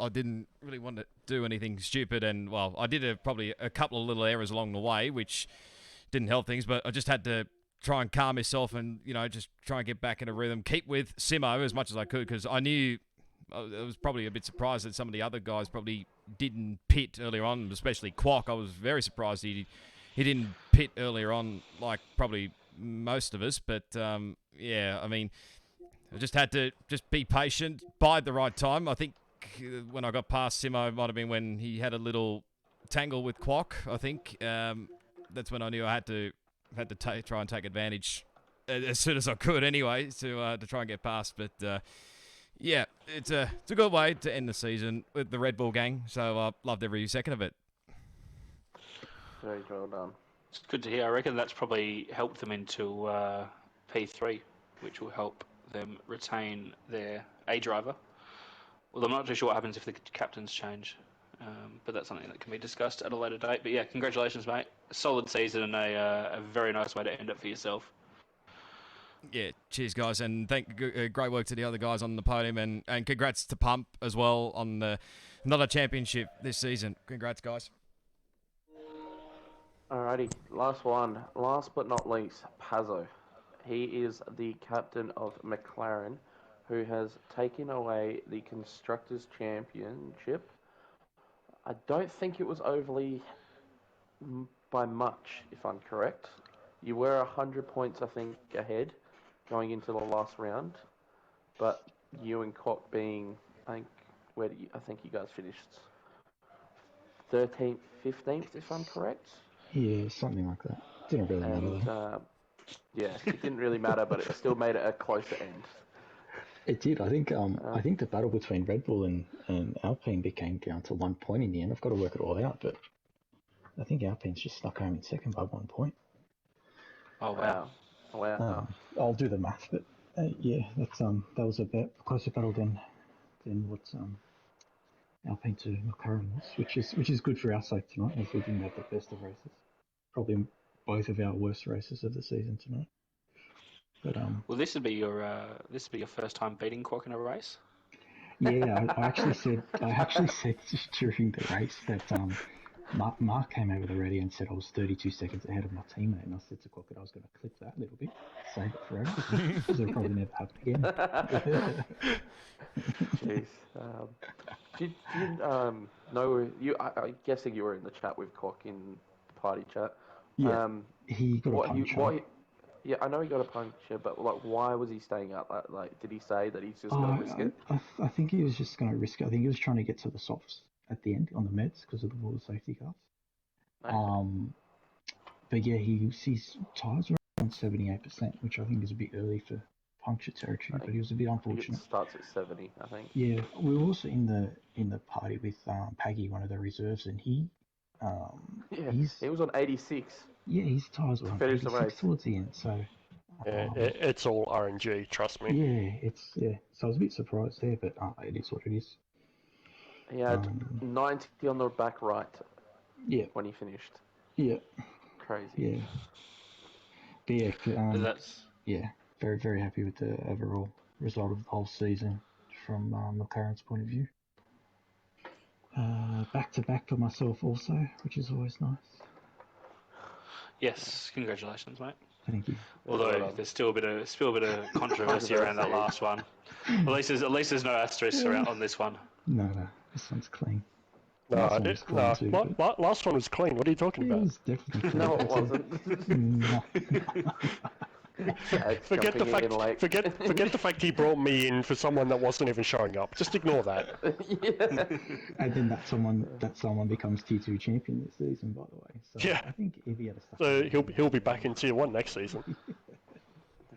didn't really want to do anything stupid, and I did probably a couple of little errors along the way, which didn't help things. But I just had to try and calm myself, and just try and get back in a rhythm, keep with Simo as much as I could, because I knew I was probably a bit surprised that some of the other guys probably didn't pit earlier on, especially Quack. I was very surprised he didn't pit earlier on, like probably most of us. But yeah, I mean, I just had to just be patient, bide the right time. I think when I got past Simo, it might have been when he had a little tangle with Quack. I think that's when I knew I had to try and take advantage as soon as I could, anyway, to try and get past. But yeah, it's a good way to end the season with the Red Bull gang. So I loved every second of it. Very well done. It's good to hear. I reckon that's probably helped them into P3, which will help them retain their A driver. Well, I'm not too sure what happens if the captains change, but that's something that can be discussed at a later date. But yeah, congratulations, mate. A solid season and a very nice way to end it for yourself. Yeah, cheers, guys, and great work to the other guys on the podium, and congrats to Pump as well on another championship this season. Congrats, guys. Alrighty, last one. Last but not least, Pazzo. He is the captain of McLaren, who has taken away the Constructors' Championship. I don't think it was overly by much, if I'm correct. You were 100 points, I think, ahead going into the last round, but you and Cock being, I think you guys finished 13th, 15th, if I'm correct. Yeah, something like that. Didn't really matter though. Yeah, it didn't really matter, but it still made it a closer end. It did. I think the battle between Red Bull and Alpine became down to 1 point in the end. I've got to work it all out, but I think Alpine's just stuck home in second by 1 point. Oh wow! I'll do the math, but yeah, that was a bit closer battle than what Alpine to McLaren was, which is good for our sake tonight, as we didn't have the best of races. Probably both of our worst races of the season tonight. But well, this would be your first time beating Quack in a race. Yeah, I actually said during the race that Mark came over the radio and said I was 32 seconds ahead of my teammate, and I said to Quack that I was going to clip that a little bit, save it forever, because it'll probably never happen again. Jeez. Did you know you? I'm guessing you were in the chat with Quack in the party chat. Yeah. He got a puncture. Yeah, I know he got a puncture, but why was he staying up? Like, did he say that he's just going to risk it? I think he was just going to risk it. I think he was trying to get to the softs at the end on the meds because of all the safety cars. Okay. But yeah, his tyres were around 78%, which I think is a bit early for puncture territory, but he was a bit I think unfortunate. it starts at 70, I think. Yeah, we were also in the party with Paggy, one of the reserves, and Yeah, he's he was on 86. his tires were on Finish the 86 race. towards the end. So Yeah, it's all RNG, trust me. So I was a bit surprised there, but it is what it is. He had 90 on the back right Yeah, when he finished. yeah, Crazy. yeah. But yeah, That's yeah, very very happy with the overall result of the whole season from McLaren's point of view. Back to back for myself also, which is always nice. yes. Congratulations, mate. Thank you. Although there's still a bit of controversy around that last one. At least there's no asterisk around on this one. No, this one's clean. No, Last one was clean too, but- last one was clean. What are you talking It about? was definitely clean. No, it wasn't. No. Forget the Jumping in fact. late. Forget the fact he brought me in for someone that wasn't even showing up. Just ignore that. Yeah. And then that someone becomes T2 champion this season, by the way. So Yeah. I think if he had a stuff. So he'll be back in Tier 1 next season.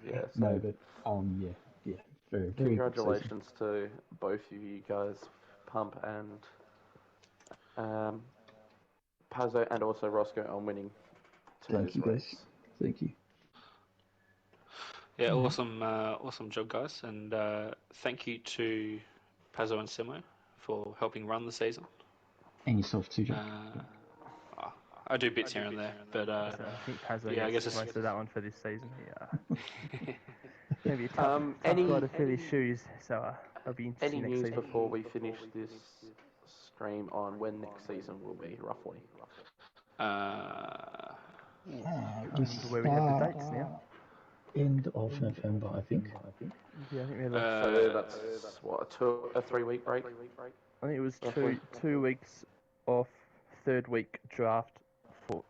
Yeah, so No, but yeah, very very good season. congratulations to both of you guys, Pump and Pazzo, and also Roscoe on winning Thank today's you, guys. race. Thank you. Yeah, awesome job, guys, and thank you to Pazzo and Simo for helping run the season. And yourself too, John. I do bits here and there, but So I think Pazzo yeah, I guess gets it's- most of that one for this season. Yeah. Maybe a tough, tough any- guy to fill his shoes, so I'll be interested Any next news season. before we finish this stream on when next season will be, roughly? We Where we have the dates now. End of November, I think. Yeah, I think we have. So that's what, a 3-week break? I think it was roughly. two weeks off, third week draft,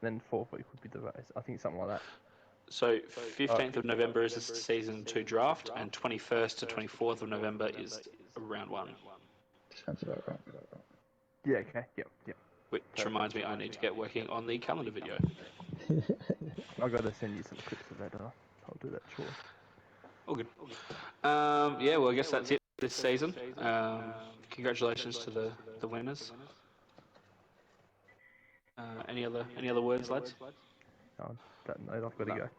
then fourth week would be the race. I think something like that. So 15th of November is the season 2 draft, and 21st to 24th of November is round 1. Sounds about right. Yeah. Okay. Yep. Which reminds me, I need to get working on the calendar video. I've got to send you some clips of that. I'll do that shortly. All good. Yeah, well, I guess that's it this season. Congratulations to the winners. Any other words, lads? On that note, I've got to go.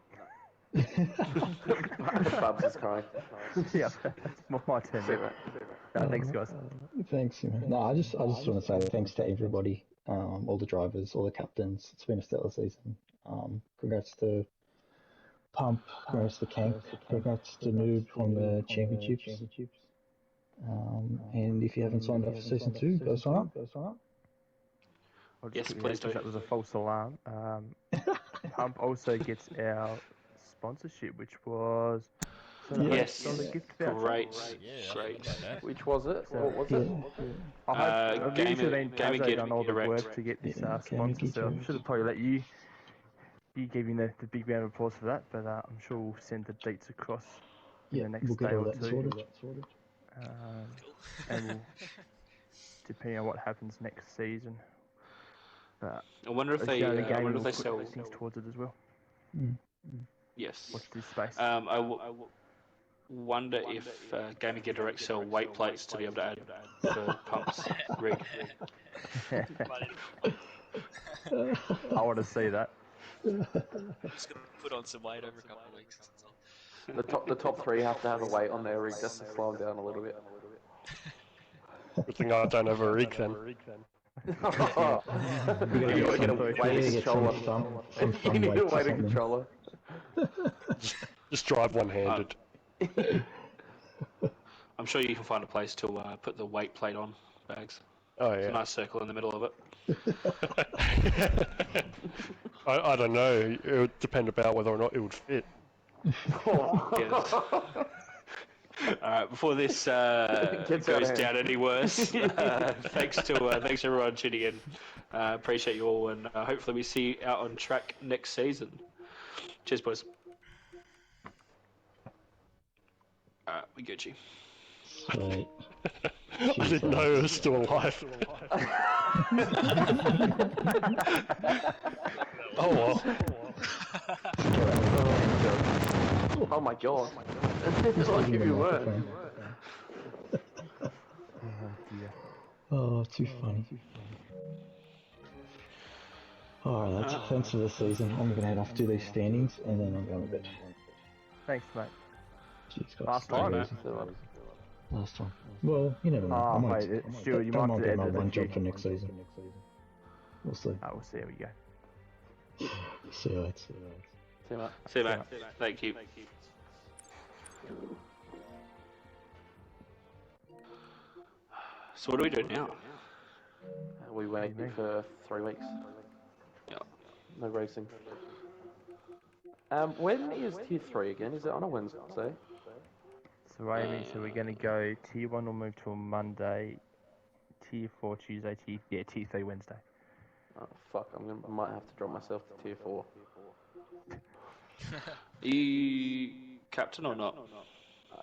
Bubs is crying. Yeah, that's my turn. No, thanks, guys. Thanks, man. No, I just want to say thanks to everybody, all the drivers, all the captains. It's been a stellar season. Congrats to Pump, congrats to Kank, congrats to Noob on the championships. And if you haven't signed up for season 2, go sign up. I'll just Yes, quickly please add, 'cause do. that was a false alarm. Pump also gets our sponsorship, which was Yes, $100 gift voucher. great. Which was it? What was it? I've Gaming usually been Gaming Pazzo done all the Direct. work to get this Yeah, sponsor, so I Gaming should have probably let you give him the big round of applause for that, but I'm sure we'll send the dates across in the next we'll get day all or that two. sorted. And we'll, depending on what happens next season. But I wonder if they will sell. put things towards it as well. Yes. Watch this space. Wonder if Gaming Gear Direct sell weight plates to be able to add the Pump's rig. I want to see that. I'm just gonna put on some weight over a couple of weeks. That's all. The top 3 have to have a weight on their rig just to slow them down a little bit. Good thing I don't have a rig then. You gotta get a weighted controller. You need a weighted controller. Just drive one-handed. I'm sure you can find a place to put the weight plate on bags. Oh It's a yeah. nice circle in the middle of it. I don't know. It would depend about whether or not it would fit. Yes. Alright, before this goes down any worse, thanks everyone tuning in. Appreciate you all, and hopefully we see you out on track next season. Cheers, boys. Alright, we Gucci. Right. I didn't know it was still alive. Oh well. Oh my god. I'll give you word. Oh dear. Oh, too funny. Alright, lads, thanks for the season. I'm gonna head off to these standings and then I'm going to bed. Thanks, mate. Cheers, guys. Last Take it time? easy. Last time. Well, you never know. Ah, I might, mate, Stuart, you that might have might to be my edit a one few. job for next season. We'll see. We'll see how we go. See you later. See you, mate. See you, mate. Thank you. So what do we do now? We wait for 3 weeks. Yeah. No racing. When is tier 3 again? Is it on a Wednesday? So Amy, so we're gonna go tier 1 will move till Monday, tier 4 Tuesday, tier 3 Wednesday. Oh fuck! Might have to drop myself to tier 4. Are you captain or not?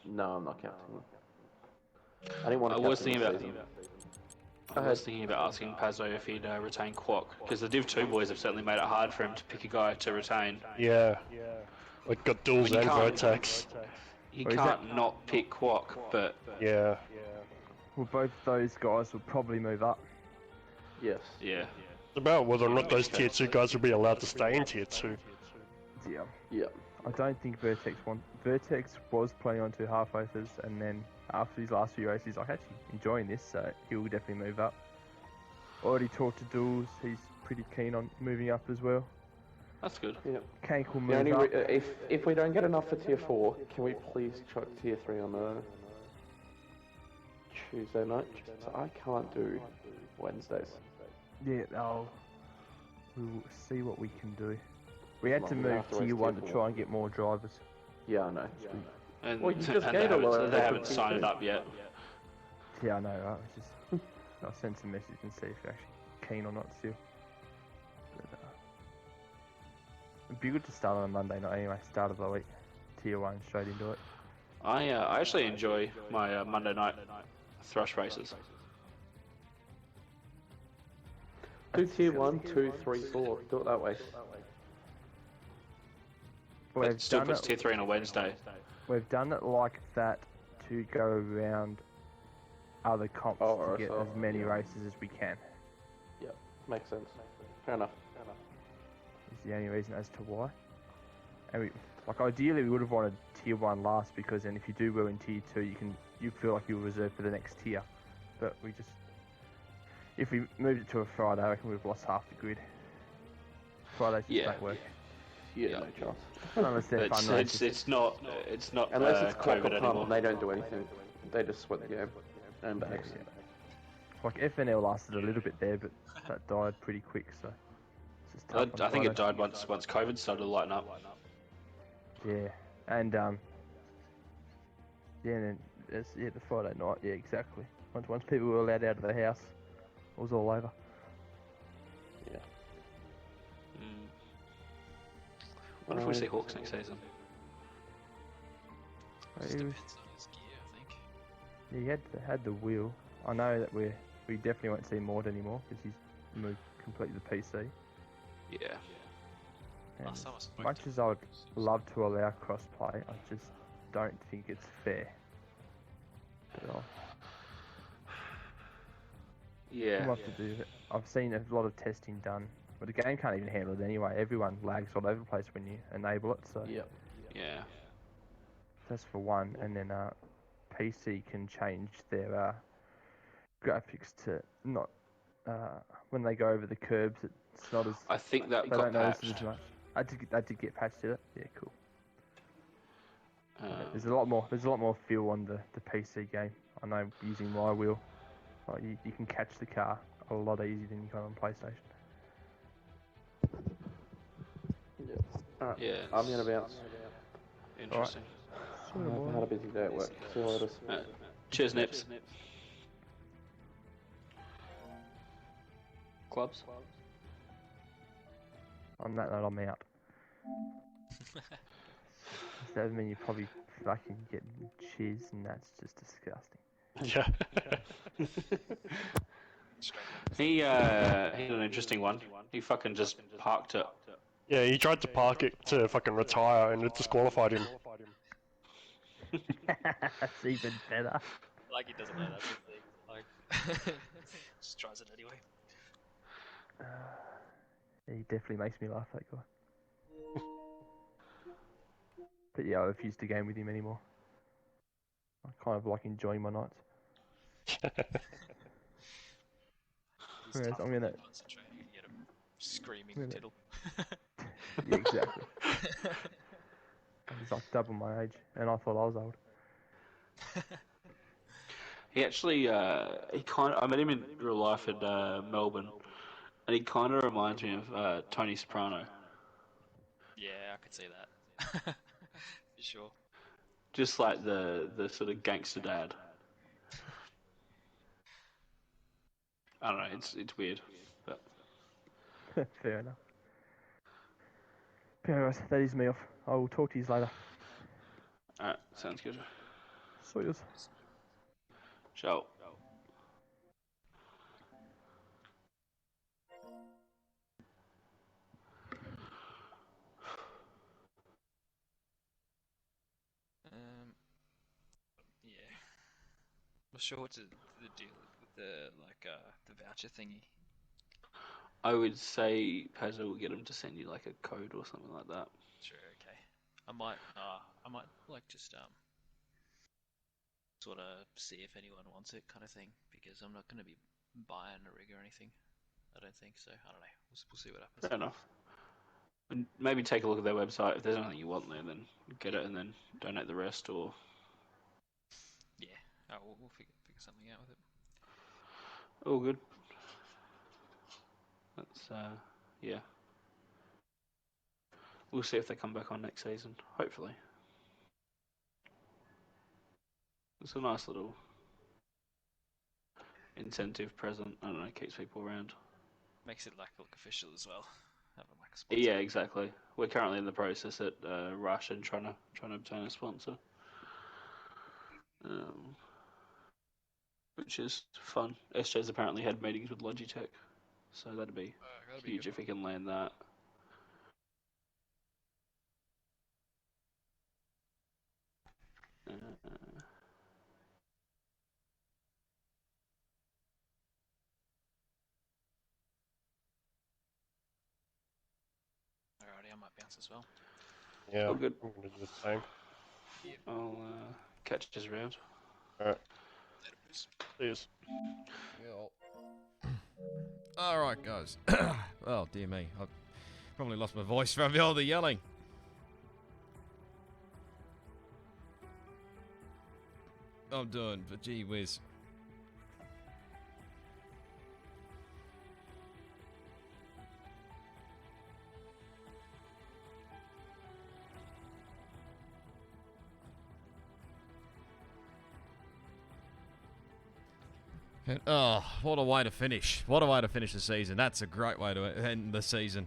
No, I'm not captain. I didn't want to. I was thinking about asking Pazzo if he'd retain Quack, because the Div 2 boys have certainly made it hard for him to pick a guy to retain. Yeah. Like got duels and vertex. He can't not pick Quack, but Yeah. Well, both those guys will probably move up. Yes. yeah. It's about whether or not those tier 2 guys will be allowed to stay in tier 2. Yeah. Yeah. I don't think Vertex was planning on 2 half races, and then after these last few races, he's like, actually enjoying this, so he'll definitely move up. Already talked to Duels, he's pretty keen on moving up as well. That's good. Yeah. Kank will The move only up. if we don't get enough for tier 4, can we please chuck tier 3 on a Tuesday night? So I can't do Wednesdays. Yeah, we'll see what we can do. We had to Well, move after race tier 1 tier to 4. try and get more drivers. Yeah, I know. And, Well, you just and gave they a lot of haven't effort to signed it do. up yet. Yeah, I know, right? It's just, I'll send some message and see if you're actually keen or not still. But, it'd be good to start on a Monday night anyway, start of the week. Tier 1 straight into it. I actually enjoy my Monday night thrush races. Do tier 1, 2, 3, 4. Do it that way. But it still puts tier 3 on a Wednesday. We've done it like that to go around other comps to get as many races as we can. Yep, makes sense. Fair enough. Is the only reason as to why. And we, like ideally we would have wanted tier 1 last, because then if you do well in tier 2 you feel like you're reserved for the next tier. But we just, if we moved it to a Friday, I reckon we've lost half the grid. Fridays just don't work. Yeah, no chance. Unless they're fun races. It's not Unless it's COVID COVID anymore. and they don't do anything. They just sweat the game. And back. Like FNL lasted a little bit there, but that died pretty quick, so it's just tough on I think it Fridays. died once COVID started to lighten up. Yeah, and yeah, and then it's the Friday night. Yeah, exactly. Once people were allowed out of the house, it was all over. Yeah. What if we see Hawks next season? It was, Depends on his gear, I think. yeah, he had the wheel. I know that we definitely won't see Mort anymore because he's moved completely to PC. Yeah. And Last time I spoke much to as I would love to allow crossplay, I just don't think it's fair. At all. Yeah. We'll have to do it. I've seen a lot of testing done, but the game can't even handle it anyway. Everyone lags all over the place when you enable it, so Yep. Yeah. that's for one. And then PC can change their graphics to not when they go over the curbs. It's not as I think that they got don't notice patched. it as much. I did get patched to it. Yeah, cool. Um, There's a lot more feel on the PC game. I know using my wheel, like you can catch the car a lot easier than you can on PlayStation. Yep. Alright. Yeah. I'm gonna bounce. Interesting. I've had a busy day at work. See you later. Cheers, Nips. Clubs? On that note, I'm out. That would mean you probably fucking get cheese, and that's just disgusting. Yeah. He had an interesting one. He fucking just parked it. Yeah, he tried to park it to fucking retire and it disqualified him. That's even better. Like he doesn't know that's a thing. Like, just tries it anyway. He definitely makes me laugh, that guy. But yeah, I refuse to game with him anymore. I kind of like enjoying my nights. He's Whereas tough I'm when gonna- you're concentrating and you get him screaming I'm gonna- tittle. Yeah, exactly. He's like double my age, and I thought I was old. He actually, I met him in real life in Melbourne, and he kind of reminds me of Tony Soprano. Yeah, I could see that. For sure. Just like the sort of gangster dad. I don't know, it's weird, but Fair enough. But anyways, that is me off. I will talk to you later. alright, sounds good. See yous. Ciao. Yeah. Not sure what the deal with the the voucher thingy. I would say Pazzo will get him to send you like a code or something like that. Sure, okay. I might like just sort of see if anyone wants it, kind of thing, because I'm not going to be buying a rig or anything. I don't think so. I don't know. We'll see what happens. Fair enough. And maybe take a look at their website. If there's anything you want there, then get it and then donate the rest. Or Yeah, we'll figure something out with it. all good. That's yeah. We'll see if they come back on next season. Hopefully. It's a nice little incentive present. I don't know, keeps people around. Makes it like look official as well. Having like a sponsor. Yeah, exactly. We're currently in the process at Rush and trying to obtain a sponsor, which is fun. SJ's apparently had meetings with Logitech, so that'd be huge if we can land that. Alrighty, I might bounce as well. Yeah, All good. I'm gonna do the same. I'll catch us around. Alright. Cheers. All right, guys. Oh, dear me. I've probably lost my voice from all the yelling. I'm done, but gee whiz. And, oh, what a way to finish. What a way to finish the season. That's a great way to end the season.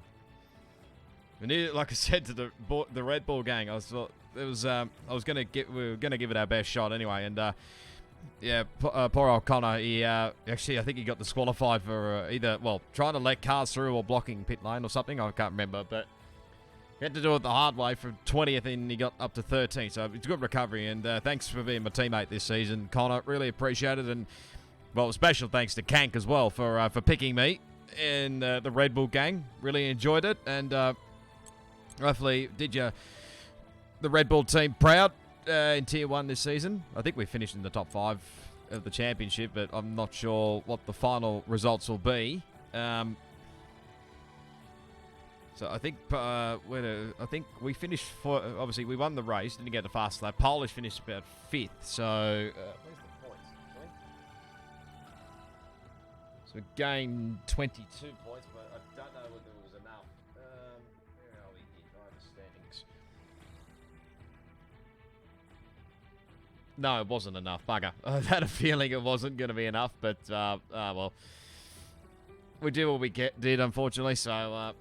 We needed, like I said to the Red Bull gang, we were gonna give it our best shot anyway, and yeah, poor old Connor, he actually, I think he got disqualified for either, well, trying to let cars through or blocking pit lane or something, I can't remember, but he had to do it the hard way from 20th and he got up to 13th, so it's a good recovery, and thanks for being my teammate this season, Connor, really appreciate it, and well, special thanks to Kank as well for picking me in the Red Bull gang, really enjoyed it, and hopefully did the Red Bull team proud in Tier 1 this season. I think we finished in the top 5 of the championship, but I'm not sure what the final results will be. So I think I think we finished for, obviously we won the race, didn't get the fast lap. Polish finished about 5th, so where's the points? Actually? So we gained 22 points, but I don't know whether it was enough. Where are we here? Driver standings. No, it wasn't enough. Bugger. I had a feeling it wasn't going to be enough, but well, we did what we did, unfortunately. So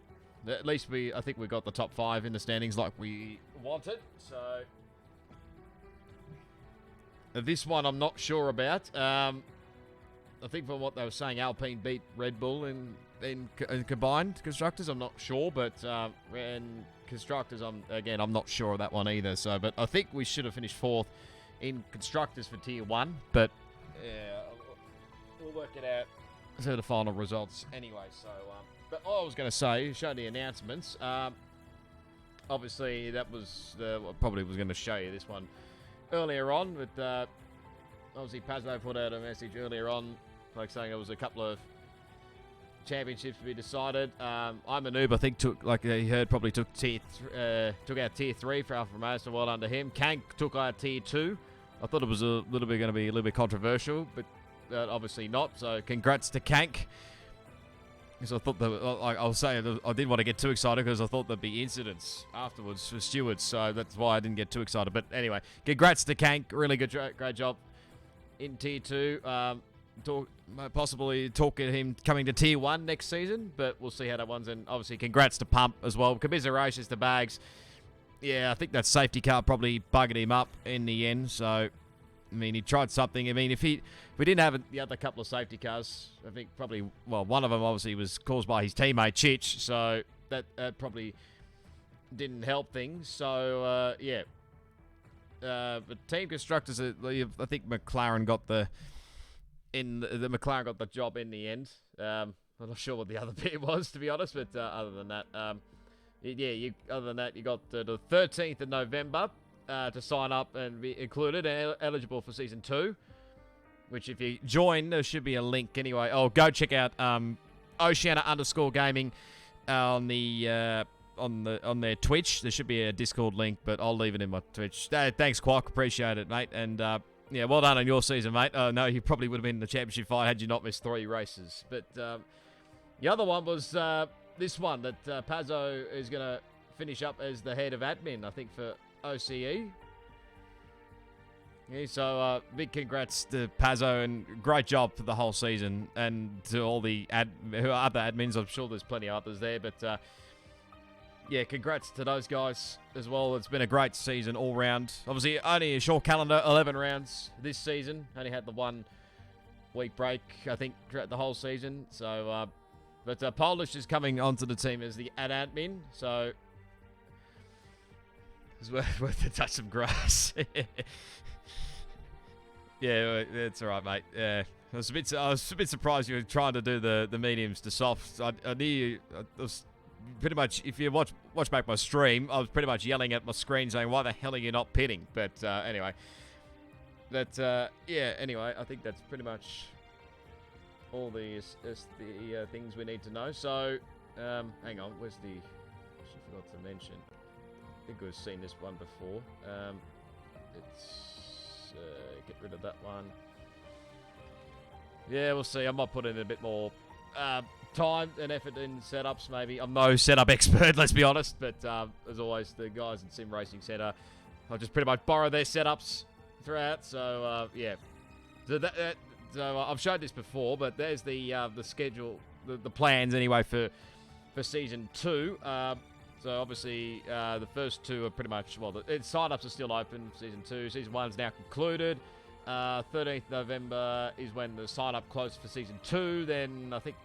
at least I think we got the top 5 in the standings like we wanted. So this one I'm not sure about. I think from what they were saying, Alpine beat Red Bull in combined constructors. I'm not sure, but and constructors, I'm not sure of that one either. So, but I think we should have finished 4th in constructors for tier 1. But yeah, we'll work it out to the final results anyway. So, but all I was going to say, show the announcements. Obviously, that was I probably was going to show you this one earlier on, but obviously Pazzo put out a message earlier on, like saying there was a couple of championships to be decided. I'm a noob. I think took, like he heard, probably took out tier 3 for Alpha Romeo, so well done to him. Kank took out tier 2. I thought it was a little bit going to be a little bit controversial, but obviously not. So congrats to Kank. Because I thought I'll say I didn't want to get too excited because I thought there'd be incidents afterwards for stewards, so that's why I didn't get too excited. But anyway, congrats to Kank. Really good, great job in tier 2. Possibly talk at him coming to tier 1 next season, but we'll see how that one's. And obviously, congrats to Pump as well. Commiserations to Bags. Yeah, I think that safety car probably buggered him up in the end. So, I mean, he tried something. I mean, if we didn't have the other couple of safety cars, I think probably, well, one of them obviously was caused by his teammate Chich, so that probably didn't help things. So, yeah. But team constructors, I think McLaren got the McLaren got the job in the end. I'm not sure what the other bit was, to be honest, but other than that, you got the 13th of November to sign up and be included and eligible for season 2. Which, if you join, there should be a link anyway. Oh, go check out Oceania_gaming on their Twitch. There should be a Discord link, but I'll leave it in my Twitch. Thanks, Quack. Appreciate it, mate. And yeah, well done on your season, mate. No, you probably would have been in the championship fight had you not missed 3 races. But the other one was this one that Pazzo is going to finish up as the head of admin, I think, for OCE. Yeah, so big congrats to Pazzo and great job for the whole season, and to all the other admins. I'm sure there's plenty of others there, but yeah, congrats to those guys as well. It's been a great season all round. Obviously, only a short calendar, 11 rounds this season. Only had the 1 week break, I think, throughout the whole season. So, but Polish is coming onto the team as the admin, so it's worth to touch some grass. Yeah, it's all right, mate. Yeah, I was a bit surprised you were trying to do the mediums to softs. I knew I was pretty much, if you watch back my stream, I was pretty much yelling at my screen saying, "Why the hell are you not pitting?" But anyway, yeah. Anyway, I think that's pretty much all the things we need to know. So, hang on, where's the? I forgot to mention. I think we've seen this one before. It's. Get rid of that one. Yeah, we'll see. I might put in a bit more time and effort in setups, maybe. I'm no setup expert, let's be honest, but as always, the guys in Sim Racing Centre, I'll just pretty much borrow their setups throughout. So yeah, so I've showed this before, but there's the schedule, the plans anyway for season 2. So obviously, the first 2 are pretty much, well, the sign-ups are still open for season 2. Season 1's now concluded. 13th November is when the sign-up closes for season 2. Then I think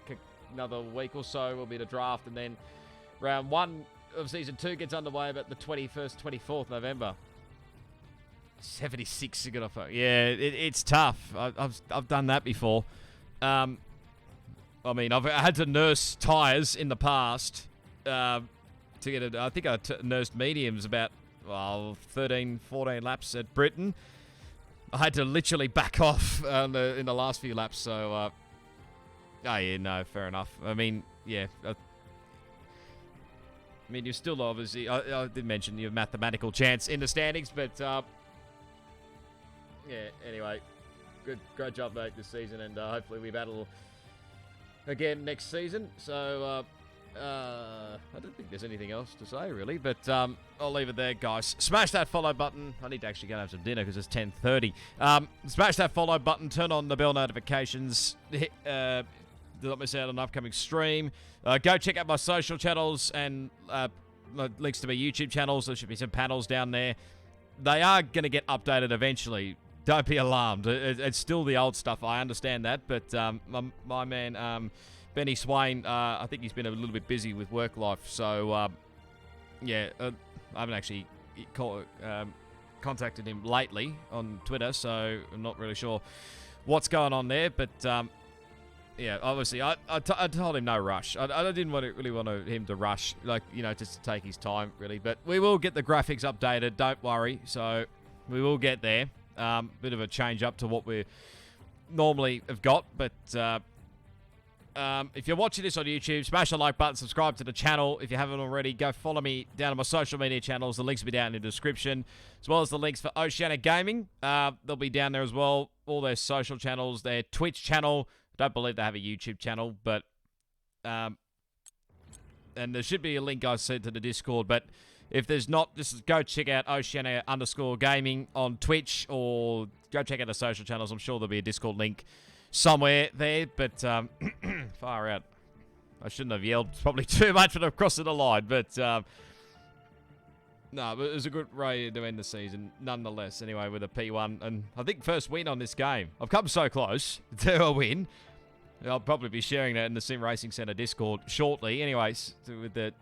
another week or so will be the draft, and then round 1 of season 2 gets underway about the 21st, 24th November. 76 you got off. Yeah, it's tough. I've done that before. I mean, I've had to nurse tyres in the past. To get it, I think I nursed mediums about 13, 14 laps at Britain. I had to literally back off in the last few laps. So, oh yeah, no, fair enough. I mean, yeah. I mean, you're still obviously. I did mention your mathematical chance in the standings, but yeah. Anyway, great job, mate, this season, and hopefully we battle again next season. So. I don't think there's anything else to say, really, but I'll leave it there, guys. Smash that follow button. I need to actually go and have some dinner because it's 10:30. Smash that follow button. Turn on the bell notifications. Do not miss out on an upcoming stream. Go check out my social channels and links to my YouTube channels. There should be some panels down there. They are going to get updated eventually. Don't be alarmed. It's still the old stuff. I understand that, but my man... Benny Swain, I think he's been a little bit busy with work life, so yeah, I haven't actually contacted him lately on Twitter, so I'm not really sure what's going on there. But yeah, obviously, I told him no rush. I didn't really want him to rush, like, you know, just to take his time, really. But we will get the graphics updated, don't worry. So we will get there. Bit of a change up to what we normally have got. But if you're watching this on YouTube, smash the like button, subscribe to the channel. If you haven't already, go follow me down on my social media channels. The links will be down in the description, as well as the links for Oceania Gaming. They'll be down there as well. All their social channels, their Twitch channel. Don't believe they have a YouTube channel, but and there should be a link I sent to the Discord. But if there's not, just go check out Oceania_gaming on Twitch, or go check out the social channels. I'm sure there'll be a Discord link somewhere there. But far out. I shouldn't have yelled probably too much when I've crossed the line. But no, it was a good way to end the season, nonetheless. Anyway, with a P1, and I think first win on this game. I've come so close to a win. I'll probably be sharing that in the Sim Racing Centre Discord shortly. Anyways, with the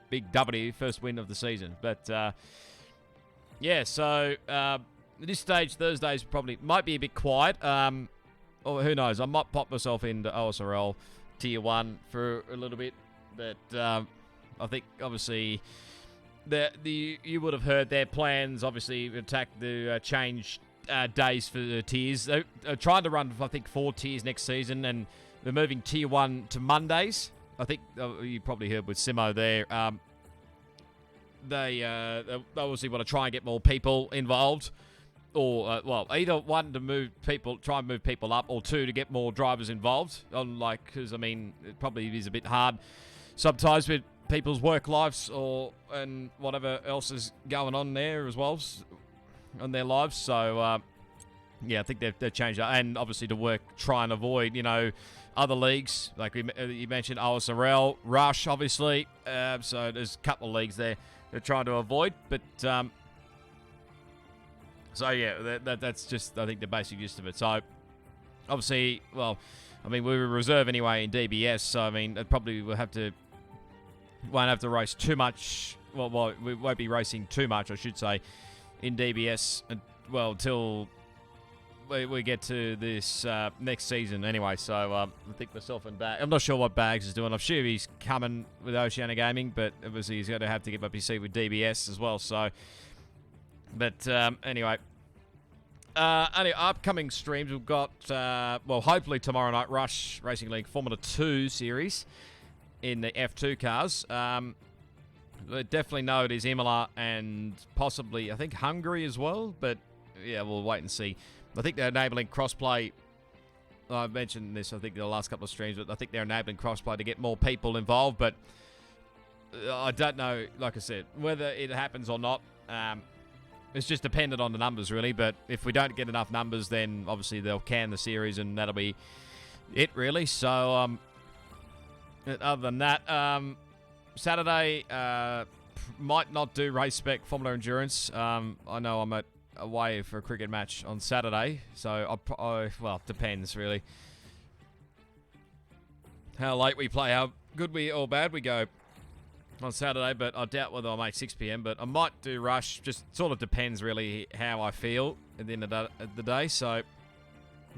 big W, first win of the season. But yeah, so at this stage, Thursdays probably might be a bit quiet. Or who knows? I might pop myself into OSRL Tier 1 for a little bit. But I think obviously you would have heard their plans. Obviously, change days for the tiers. They're trying to run, I think, 4 tiers next season, and they're moving Tier 1 to Mondays. I think you probably heard with Simo there. They obviously want to try and get more people involved, or well, either one to try and move people up, or two to get more drivers involved. Because I mean, it probably is a bit hard sometimes with people's work lives and whatever else is going on there as well on their lives. So yeah, I think they've changed that, and obviously to try and avoid, you know, other leagues like you mentioned, OSRL, Rush, obviously. So there's a couple of leagues there they're trying to avoid. But so yeah, that's just, I think, the basic gist of it. So obviously, well, I mean, we were reserve anyway in DBS, so I mean, it probably won't have to race too much. Well, we won't be racing too much, I should say, in DBS, until we get to this next season anyway. So I think myself and Bags, I'm not sure what Bags is doing. I'm sure he's coming with Oceania Gaming, but obviously he's going to have to give up his seat with DBS as well. So, but anyway, upcoming streams, we've got, hopefully tomorrow night, Rush Racing League Formula 2 series in the F2 cars. Definitely know it is Imola and possibly, I think, Hungary as well. But yeah, we'll wait and see. I think they're enabling crossplay. I mentioned this, I think, in the last couple of streams, but I think they're enabling crossplay to get more people involved. But I don't know, like I said, whether it happens or not. It's just dependent on the numbers, really. But if we don't get enough numbers, then obviously they'll can the series, and that'll be it, really. So, other than that, Saturday might not do race spec Formula Endurance. I know I'm away for a cricket match on Saturday, so well, depends really how late we play, how good or bad we go on Saturday. But I doubt whether I'll make 6 p.m. But I might do Rush. Just sort of depends really how I feel at the end of the day. So,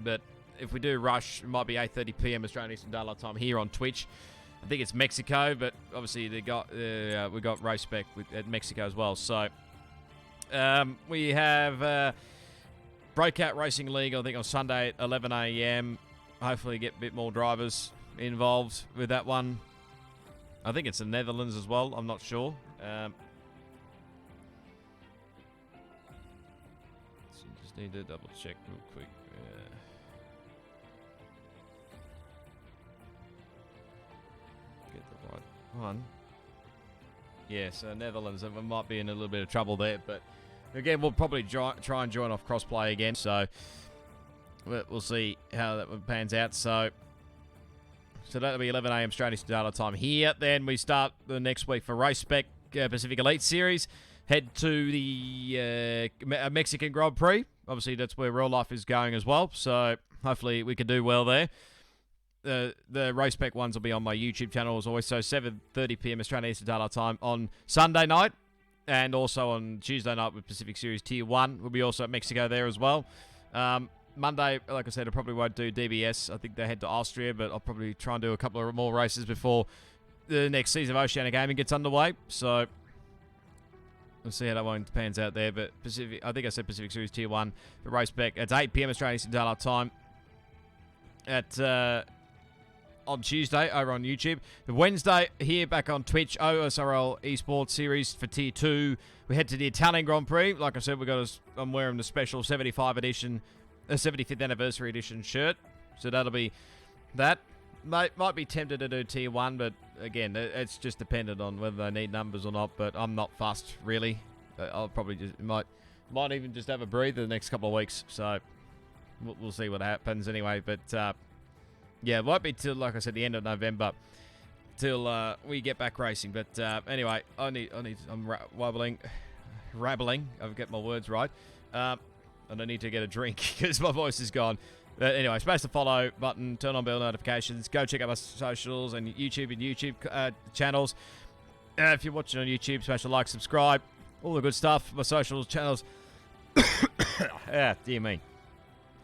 but if we do Rush, it might be 8:30 p.m. Australian Eastern Daylight Time here on Twitch. I think it's Mexico, but obviously we got race spec at Mexico as well. So we have Breakout Racing League, I think, on Sunday at 11 a.m. Hopefully get a bit more drivers involved with that one. I think it's the Netherlands as well. I'm not sure. So just need to double check real quick. Get the right one. Yeah, so Netherlands, we might be in a little bit of trouble there, but again, we'll probably try and join off crossplay again, so we'll see how that pans out. So that'll be 11 a.m. Australian Daylight Time here. Then we start the next week for Race Spec Pacific Elite Series. Head to the Mexican Grand Prix. Obviously, that's where real life is going as well, so hopefully we can do well there. the race spec ones will be on my YouTube channel as always. So 7:30 p.m. Australian Eastern Daylight Time on Sunday night, and also on Tuesday night with Pacific Series Tier 1. We'll be also at Mexico there as well. Monday, like I said, I probably won't do DBS. I think they head to Austria, but I'll probably try and do a couple of more races before the next season of Oceania Gaming gets underway. So we'll see how that one pans out there. But I think I said Pacific Series Tier 1 for race back at 8 p.m. Australian Eastern Daylight Time on Tuesday over on YouTube. Wednesday here back on Twitch, OSRL Esports Series for Tier 2. We head to the Italian Grand Prix. Like I said, I'm wearing the special 75th anniversary edition shirt. So that'll be that. Might be tempted to do Tier 1, but again, it's just dependent on whether they need numbers or not, but I'm not fussed, really. I'll probably just, might even just have a breather the next couple of weeks, so we'll see what happens anyway, but yeah, it won't be till, like I said, the end of November till we get back racing, but anyway, I'm rabbling, I'll get my words right, and I need to get a drink because my voice is gone. But anyway, smash the follow button, turn on bell notifications, go check out my socials and YouTube channels. If you're watching on YouTube, smash the like, subscribe, all the good stuff. My social channels. Dear me.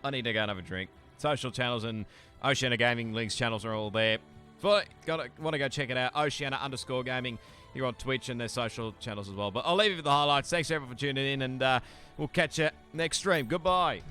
I need to go and have a drink. Social channels and Oceania Gaming links channels are all there. Want to go check it out, Oceania_gaming here on Twitch and their social channels as well. But I'll leave you with the highlights. Thanks everyone for tuning in, and we'll catch you next stream. Goodbye.